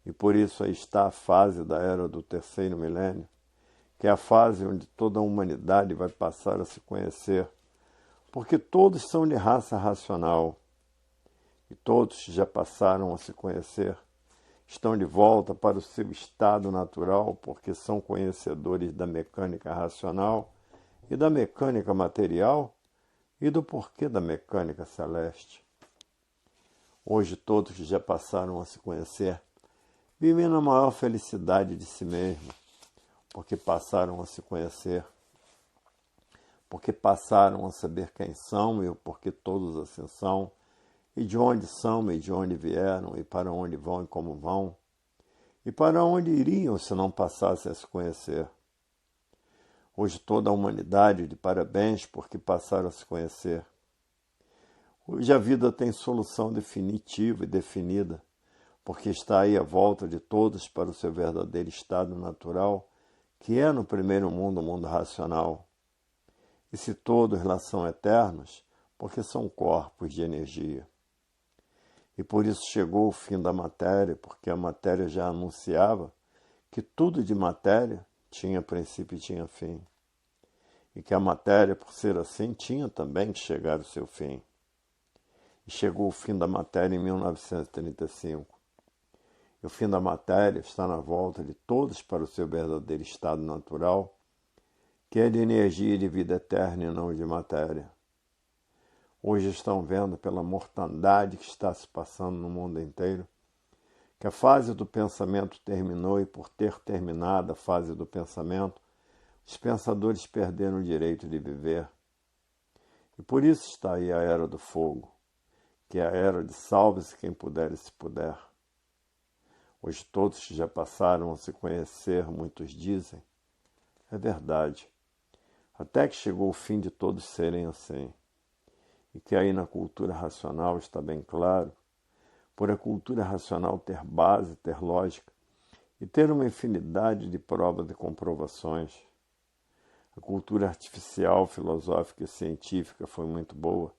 E por isso aí está a fase da era do terceiro milênio, que é a fase onde toda a humanidade vai passar a se conhecer, porque todos são de raça racional, e todos já passaram a se conhecer, estão de volta para o seu estado natural, porque são conhecedores da mecânica racional e da mecânica material e do porquê da mecânica celeste. Hoje todos que já passaram a se conhecer vivem na maior felicidade de si mesmos, porque passaram a se conhecer, porque passaram a saber quem são e o porquê todos assim são, e de onde são e de onde vieram, e para onde vão e como vão, e para onde iriam se não passassem a se conhecer. Hoje toda a humanidade de parabéns porque passaram a se conhecer. Hoje a vida tem solução definitiva e definida, porque está aí à volta de todos para o seu verdadeiro estado natural, que é no primeiro mundo, o mundo racional. E se todos lá são eternos, porque são corpos de energia. E por isso chegou o fim da matéria, porque a matéria já anunciava que tudo de matéria tinha princípio e tinha fim. E que a matéria, por ser assim, tinha também que chegar ao seu fim. E chegou o fim da matéria em 1935. E o fim da matéria está na volta de todos para o seu verdadeiro estado natural, que é de energia e de vida eterna e não de matéria. Hoje estão vendo pela mortandade que está se passando no mundo inteiro, que a fase do pensamento terminou e por ter terminado a fase do pensamento, os pensadores perderam o direito de viver. E por isso está aí a Era do Fogo, que é a era de salve-se quem puder e se puder. Hoje todos que já passaram a se conhecer, muitos dizem, é verdade, até que chegou o fim de todos serem assim. E que aí na cultura racional está bem claro, por a cultura racional ter base, ter lógica e ter uma infinidade de provas e comprovações. A cultura artificial, filosófica e científica foi muito boa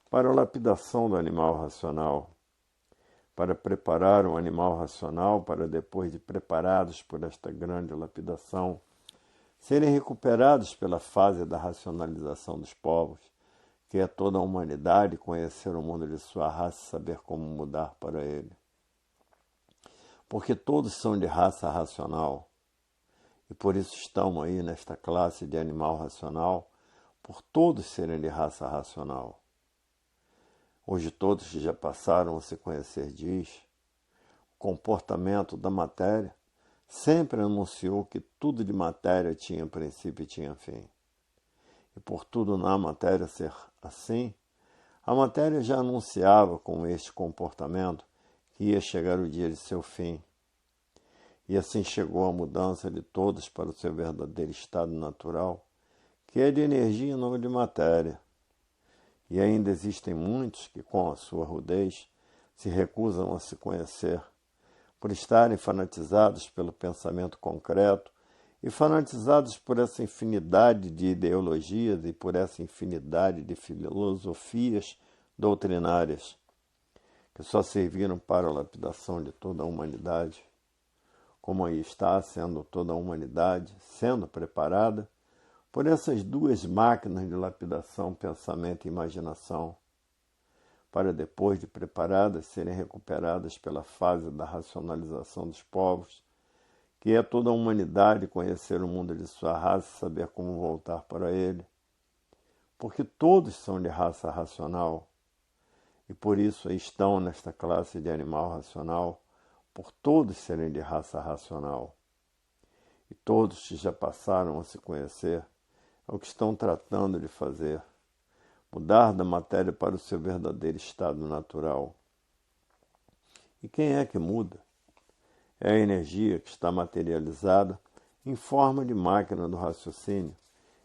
para a lapidação do animal racional, para preparar um animal racional para depois de preparados por esta grande lapidação, serem recuperados pela fase da racionalização dos povos, que é toda a humanidade conhecer o mundo de sua raça e saber como mudar para ele. Porque todos são de raça racional, e por isso estão aí nesta classe de animal racional, por todos serem de raça racional. Hoje todos que já passaram a se conhecer diz, o comportamento da matéria sempre anunciou que tudo de matéria tinha princípio e tinha fim. E por tudo na matéria ser assim, a matéria já anunciava com este comportamento que ia chegar o dia de seu fim. E assim chegou a mudança de todos para o seu verdadeiro estado natural, que é de energia e não de matéria. E ainda existem muitos que, com a sua rudez, se recusam a se conhecer, por estarem fanatizados pelo pensamento concreto e fanatizados por essa infinidade de ideologias e por essa infinidade de filosofias doutrinárias, que só serviram para a lapidação de toda a humanidade, como aí está sendo toda a humanidade, sendo preparada por essas duas máquinas de lapidação, pensamento e imaginação, para depois de preparadas serem recuperadas pela fase da racionalização dos povos, que é toda a humanidade conhecer o mundo de sua raça e saber como voltar para ele. Porque todos são de raça racional, e por isso estão nesta classe de animal racional, por todos serem de raça racional. E todos que já passaram a se conhecer é o que estão tratando de fazer, mudar da matéria para o seu verdadeiro estado natural. E quem é que muda? É a energia que está materializada em forma de máquina do raciocínio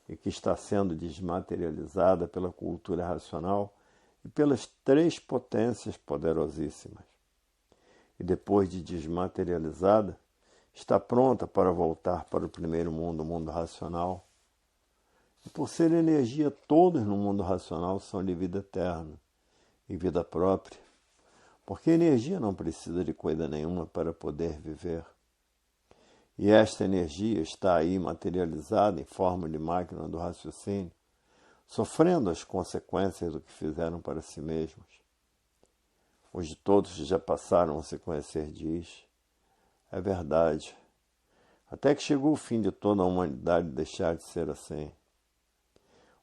e que está sendo desmaterializada pela cultura racional e pelas três potências poderosíssimas. E depois de desmaterializada, está pronta para voltar para o primeiro mundo, o mundo racional. E por ser energia, todos no mundo racional são de vida eterna e vida própria, porque a energia não precisa de coisa nenhuma para poder viver. E esta energia está aí materializada em forma de máquina do raciocínio, sofrendo as consequências do que fizeram para si mesmos. Hoje todos que já passaram a se conhecer diz, é verdade, até que chegou o fim de toda a humanidade deixar de ser assim.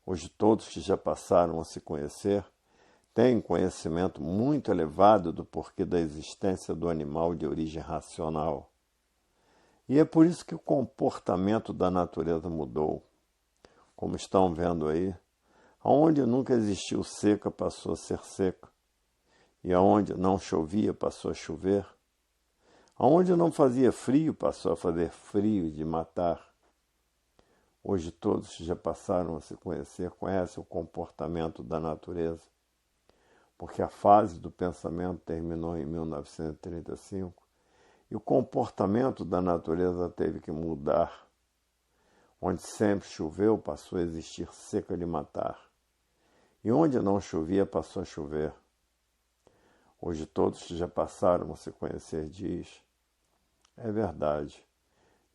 Hoje todos que já passaram a se conhecer têm um conhecimento muito elevado do porquê da existência do animal de origem racional. E é por isso que o comportamento da natureza mudou. Como estão vendo aí, aonde nunca existiu seca passou a ser seca, e aonde não chovia passou a chover, aonde não fazia frio passou a fazer frio de matar. Hoje todos que já passaram a se conhecer conhecem o comportamento da natureza, porque a fase do pensamento terminou em 1935 e o comportamento da natureza teve que mudar. Onde sempre choveu passou a existir seca de matar, e onde não chovia passou a chover. Hoje todos que já passaram a se conhecer diz, é verdade.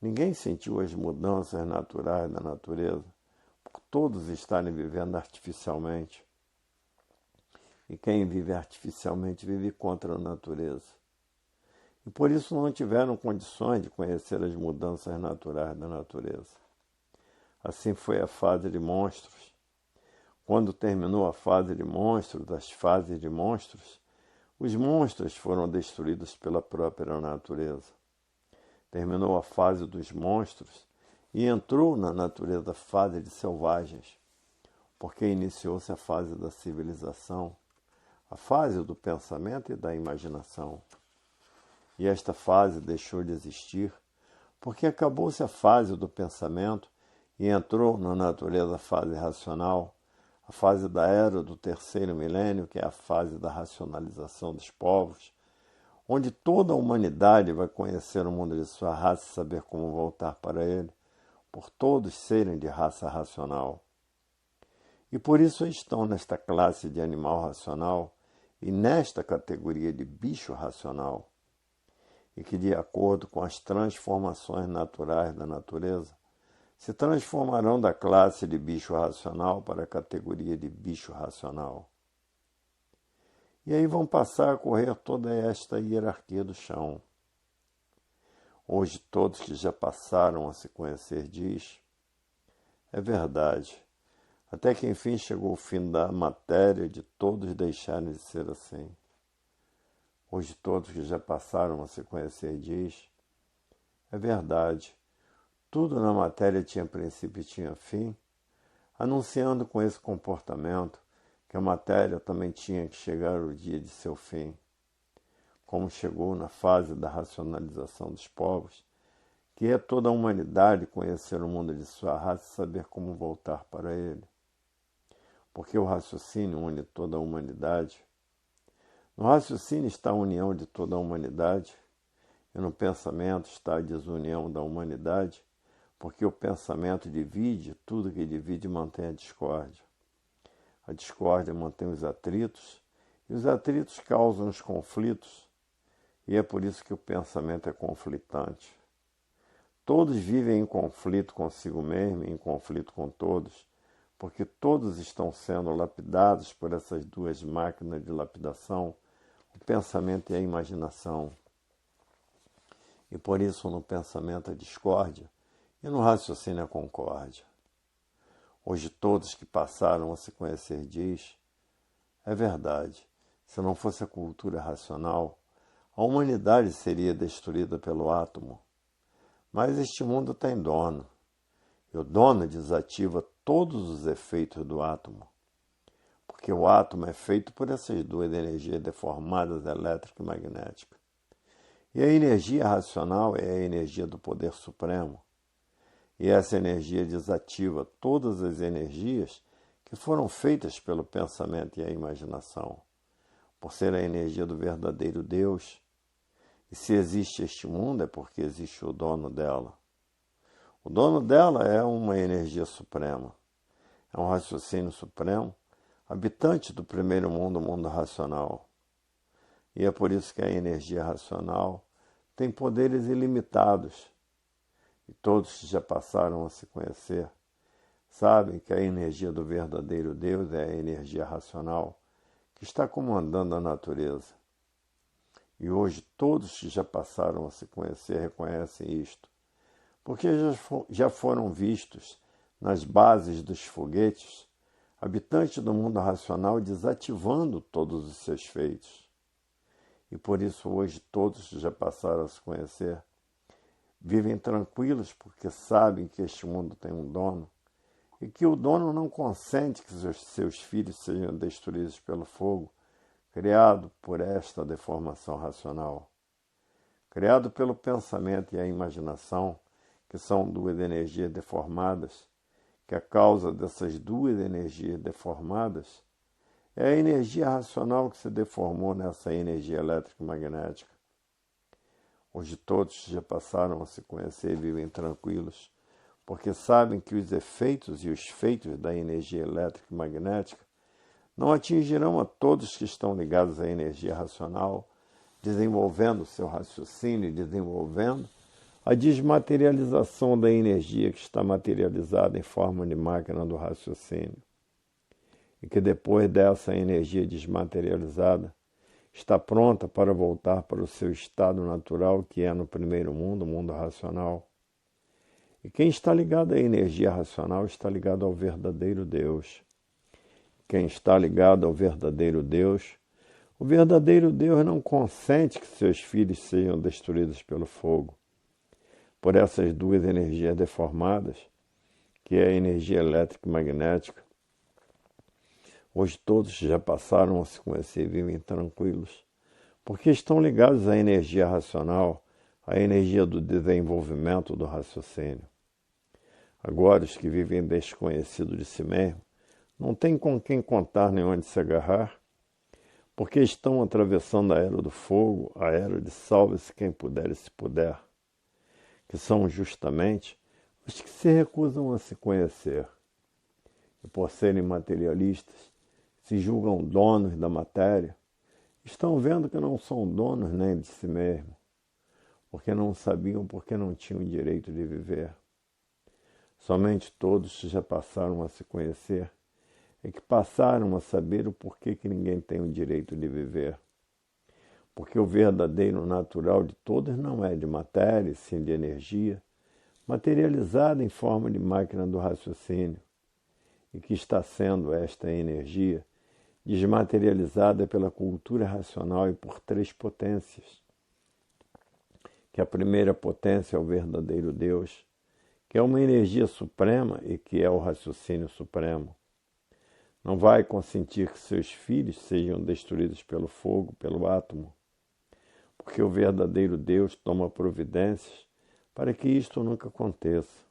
Ninguém sentiu as mudanças naturais da natureza, por todos estarem vivendo artificialmente. E quem vive artificialmente vive contra a natureza. E por isso não tiveram condições de conhecer as mudanças naturais da natureza. Assim foi a fase de monstros, quando terminou a fase de monstros, das fases de monstros, os monstros foram destruídos pela própria natureza. Terminou a fase dos monstros e entrou na natureza a fase de selvagens, porque iniciou-se a fase da civilização, a fase do pensamento e da imaginação. E esta fase deixou de existir, porque acabou-se a fase do pensamento e entrou na natureza a fase racional, a fase da era do terceiro milênio, que é a fase da racionalização dos povos, onde toda a humanidade vai conhecer o mundo de sua raça e saber como voltar para ele, por todos serem de raça racional. E por isso estão nesta classe de animal racional e nesta categoria de bicho racional, e que, de acordo com as transformações naturais da natureza, se transformarão da classe de bicho racional para a categoria de bicho racional. E aí vão passar a correr toda esta hierarquia do chão. Hoje todos que já passaram a se conhecer diz, é verdade, até que enfim chegou o fim da matéria de todos deixarem de ser assim. Hoje todos que já passaram a se conhecer diz, é verdade, tudo na matéria tinha princípio e tinha fim, anunciando com esse comportamento que a matéria também tinha que chegar ao dia de seu fim, como chegou na fase da racionalização dos povos, que é toda a humanidade conhecer o mundo de sua raça e saber como voltar para ele. Porque o raciocínio une toda a humanidade. No raciocínio está a união de toda a humanidade, e no pensamento está a desunião da humanidade, porque o pensamento divide, tudo que divide mantém a discórdia. A discórdia mantém os atritos, e os atritos causam os conflitos, e é por isso que o pensamento é conflitante. Todos vivem em conflito consigo mesmo e em conflito com todos, porque todos estão sendo lapidados por essas duas máquinas de lapidação, o pensamento e a imaginação. E por isso no pensamento a discórdia e no raciocínio a concórdia. Hoje todos que passaram a se conhecer diz, é verdade, se não fosse a cultura racional, a humanidade seria destruída pelo átomo. Mas este mundo tem dono, e o dono desativa todos os efeitos do átomo, porque o átomo é feito por essas duas energias deformadas, elétrica e magnética. E a energia racional é a energia do poder supremo, e essa energia desativa todas as energias que foram feitas pelo pensamento e a imaginação, por ser a energia do verdadeiro Deus. E se existe este mundo é porque existe o dono dela. O dono dela é uma energia suprema, é um raciocínio supremo, habitante do primeiro mundo, o mundo racional. E é por isso que a energia racional tem poderes ilimitados. E todos que já passaram a se conhecer sabem que a energia do verdadeiro Deus é a energia racional que está comandando a natureza. E hoje todos que já passaram a se conhecer reconhecem isto, porque já foram vistos nas bases dos foguetes habitantes do mundo racional desativando todos os seus feitos. E por isso hoje todos que já passaram a se conhecer vivem tranquilos porque sabem que este mundo tem um dono e que o dono não consente que seus filhos sejam destruídos pelo fogo, criado por esta deformação racional. Criado pelo pensamento e a imaginação, que são duas energias deformadas, que a causa dessas duas energias deformadas é a energia racional que se deformou nessa energia elétrica e magnética. Hoje todos já passaram a se conhecer e vivem tranquilos, porque sabem que os efeitos e os feitos da energia elétrica e magnética não atingirão a todos que estão ligados à energia racional, desenvolvendo seu raciocínio e desenvolvendo a desmaterialização da energia que está materializada em forma de máquina do raciocínio. E que depois dessa energia desmaterializada, está pronta para voltar para o seu estado natural, que é no primeiro mundo, o mundo racional. E quem está ligado à energia racional está ligado ao verdadeiro Deus. quem está ligado ao verdadeiro Deus, o verdadeiro Deus não consente que seus filhos sejam destruídos pelo fogo, por essas duas energias deformadas, que é a energia elétrica e magnética. Hoje todos já passaram a se conhecer e vivem tranquilos, porque estão ligados à energia racional, à energia do desenvolvimento do raciocínio. Agora, os que vivem desconhecidos de si mesmo, não têm com quem contar nem onde se agarrar, porque estão atravessando a era do fogo, a era de salve-se quem puder e se puder, que são justamente os que se recusam a se conhecer, e por serem materialistas, se julgam donos da matéria, estão vendo que não são donos nem de si mesmos, porque não sabiam porque não tinham direito de viver. Somente todos que já passaram a se conhecer é que passaram a saber o porquê que ninguém tem o direito de viver. Porque o verdadeiro natural de todos não é de matéria, sim de energia, materializada em forma de máquina do raciocínio, e que está sendo esta energia desmaterializada pela cultura racional e por três potências. Que a primeira potência é o verdadeiro Deus, que é uma energia suprema e que é o raciocínio supremo. Não vai consentir que seus filhos sejam destruídos pelo fogo, pelo átomo, porque o verdadeiro Deus toma providências para que isto nunca aconteça.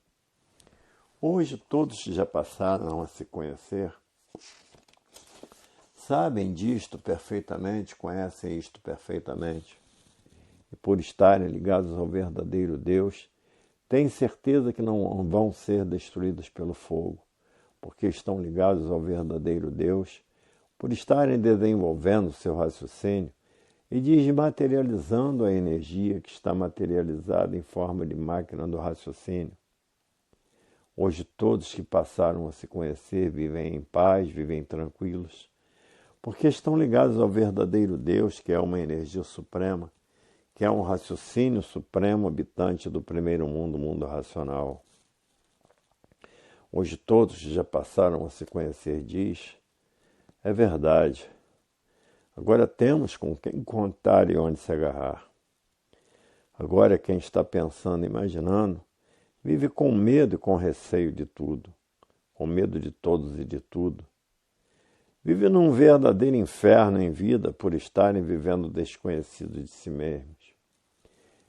Hoje todos já passaram a se conhecer, sabem disto perfeitamente, conhecem isto perfeitamente, e por estarem ligados ao verdadeiro Deus, têm certeza que não vão ser destruídos pelo fogo, porque estão ligados ao verdadeiro Deus, por estarem desenvolvendo seu raciocínio e desmaterializando a energia que está materializada em forma de máquina do raciocínio. Hoje todos que passaram a se conhecer vivem em paz, vivem tranquilos, porque estão ligados ao verdadeiro Deus, que é uma energia suprema, que é um raciocínio supremo habitante do primeiro mundo, o mundo racional. Hoje todos já passaram a se conhecer, diz, é verdade. Agora temos com quem contar e onde se agarrar. Agora quem está pensando, imaginando, vive com medo e com receio de tudo, com medo de todos e de tudo. Vive num verdadeiro inferno em vida por estarem vivendo desconhecidos de si mesmos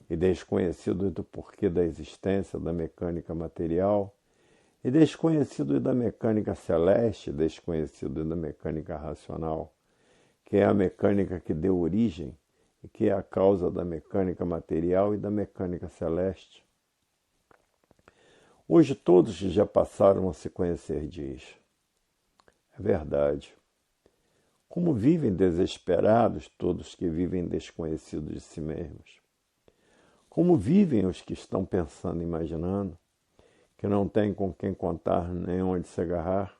e desconhecidos do porquê da existência da mecânica material e desconhecidos da mecânica celeste, desconhecidos da mecânica racional, que é a mecânica que deu origem e que é a causa da mecânica material e da mecânica celeste. Hoje todos já passaram a se conhecer, diz. É verdade. Como vivem desesperados todos que vivem desconhecidos de si mesmos. Como vivem os que estão pensando, imaginando, que não têm com quem contar nem onde se agarrar,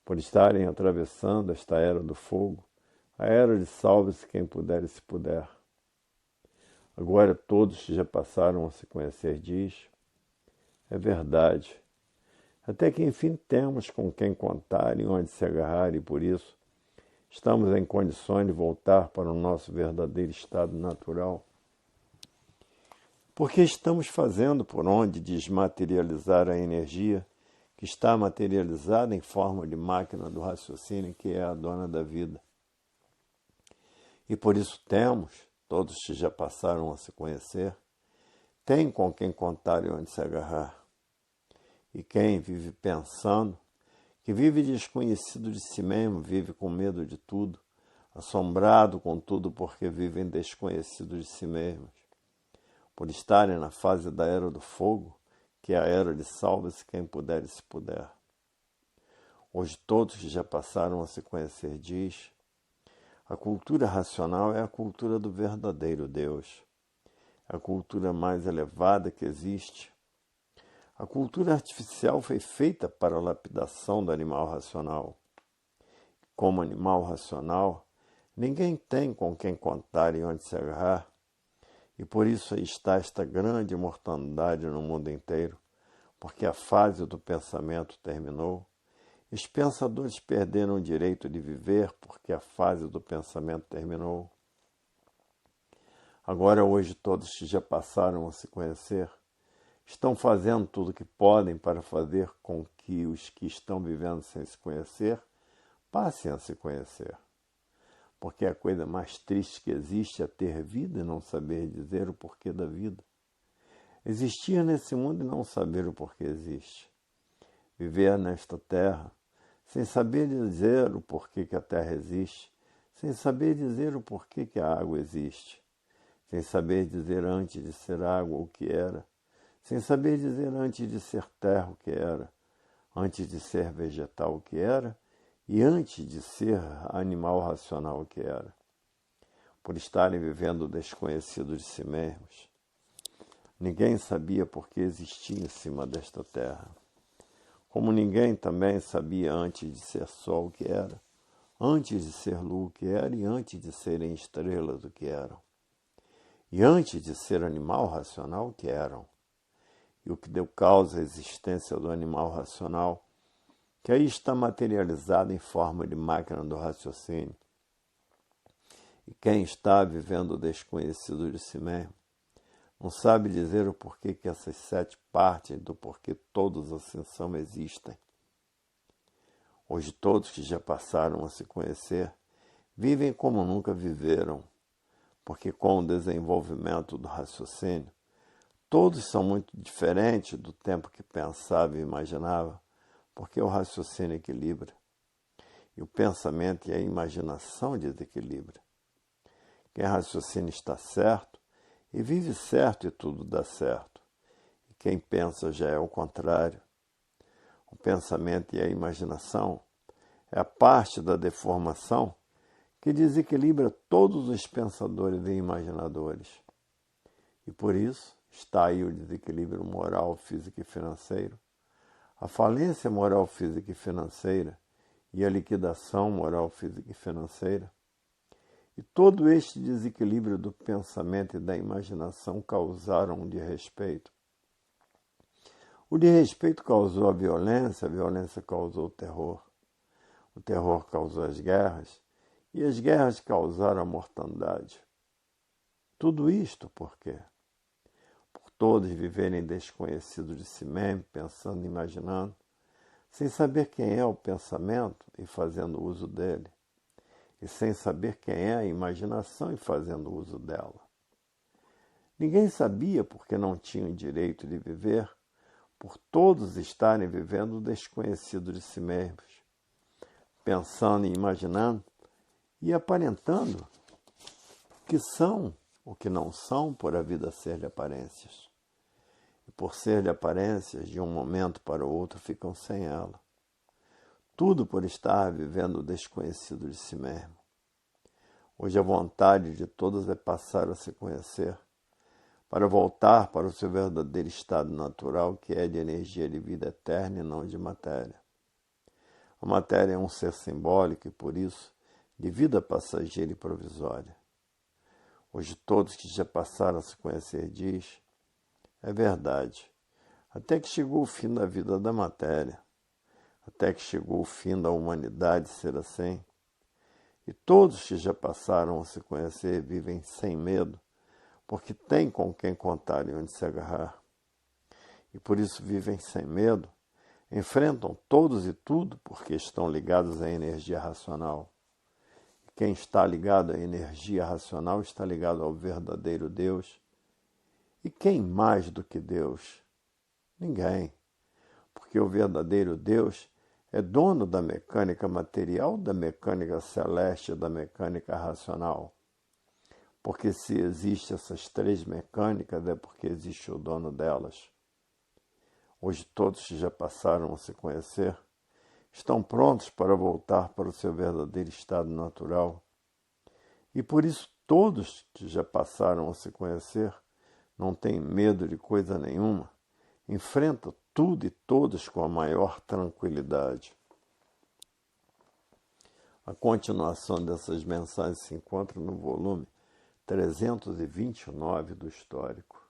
por estarem atravessando esta era do fogo, a era de salve-se quem puder e se puder. Agora todos já passaram a se conhecer, diz. É verdade. Até que enfim temos com quem contar e onde se agarrar e por isso estamos em condições de voltar para o nosso verdadeiro estado natural. Porque estamos fazendo por onde desmaterializar a energia que está materializada em forma de máquina do raciocínio, que é a dona da vida. E por isso temos, todos que já passaram a se conhecer, tem com quem contar e onde se agarrar. E quem vive pensando, que vive desconhecido de si mesmo, vive com medo de tudo, assombrado com tudo porque vivem desconhecidos de si mesmos, por estarem na fase da era do fogo, que é a era de salve-se quem puder e se puder. Hoje todos que já passaram a se conhecer, diz, a cultura racional é a cultura do verdadeiro Deus, a cultura mais elevada que existe. A cultura artificial foi feita para a lapidação do animal racional. Como animal racional, ninguém tem com quem contar e onde se agarrar, e por isso aí está esta grande mortandade no mundo inteiro, porque a fase do pensamento terminou, Os pensadores perderam o direito de viver porque a fase do pensamento terminou. Agora, hoje, todos que já passaram a se conhecer estão fazendo tudo o que podem para fazer com que os que estão vivendo sem se conhecer passem a se conhecer. Porque a coisa mais triste que existe é ter vida e não saber dizer o porquê da vida. Existir nesse mundo e não saber o porquê existe. Viver nesta terra sem saber dizer o porquê que a terra existe, sem saber dizer o porquê que a água existe, sem saber dizer antes de ser água o que era, sem saber dizer antes de ser terra o que era, antes de ser vegetal o que era e antes de ser animal racional o que era. Por estarem vivendo o desconhecido de si mesmos. Ninguém sabia por que existia em cima desta terra. Como ninguém também sabia antes de ser sol o que era, antes de ser lua o que era e antes de serem estrelas o que eram. E antes de ser animal racional o que eram. E o que deu causa à existência do animal racional, que aí está materializado em forma de máquina do raciocínio. E quem está vivendo o desconhecido de si mesmo, não sabe dizer o porquê que essas 7 partes do porquê todos assim são existem. Hoje todos que já passaram a se conhecer vivem como nunca viveram, porque com o desenvolvimento do raciocínio, todos são muito diferentes do tempo que pensava e imaginava, porque o raciocínio equilibra, e o pensamento e a imaginação desequilibram. Quem raciocina está certo, e vive certo e tudo dá certo. E quem pensa já é o contrário. O pensamento e a imaginação é a parte da deformação que desequilibra todos os pensadores e imaginadores. E por isso está aí o desequilíbrio moral, físico e financeiro, a falência moral, física e financeira e a liquidação moral, física e financeira. E todo este desequilíbrio do pensamento e da imaginação causaram um desrespeito. O desrespeito causou a violência causou o terror causou as guerras, e as guerras causaram a mortandade. Tudo isto por quê? Por todos viverem desconhecidos de si mesmos, pensando e imaginando, sem saber quem é o pensamento e fazendo uso dele. E sem saber quem é a imaginação e fazendo uso dela. Ninguém sabia porque não tinham direito de viver, por todos estarem vivendo o desconhecido de si mesmos, pensando e imaginando e aparentando que são o que não são por a vida ser de aparências. E por ser de aparências, de um momento para o outro ficam sem ela. Tudo por estar vivendo o desconhecido de si mesmo. Hoje a vontade de todos é passar a se conhecer, para voltar para o seu verdadeiro estado natural, que é de energia de vida eterna e não de matéria. A matéria é um ser simbólico e, por isso, de vida passageira e provisória. Hoje todos que já passaram a se conhecer diz, é verdade, até que chegou o fim da vida da matéria, até que chegou o fim da humanidade ser assim. E todos que já passaram a se conhecer vivem sem medo, porque têm com quem contar e onde se agarrar. E por isso vivem sem medo, enfrentam todos e tudo porque estão ligados à energia racional. E quem está ligado à energia racional está ligado ao verdadeiro Deus. E quem mais do que Deus? Ninguém. Porque o verdadeiro Deus é dono da mecânica material, da mecânica celeste, da mecânica racional. Porque se existem essas 3 mecânicas, é porque existe o dono delas. Hoje todos que já passaram a se conhecer estão prontos para voltar para o seu verdadeiro estado natural. E por isso todos que já passaram a se conhecer não têm medo de coisa nenhuma, enfrentam tudo e todos com a maior tranquilidade. A continuação dessas mensagens se encontra no volume 329 do Histórico.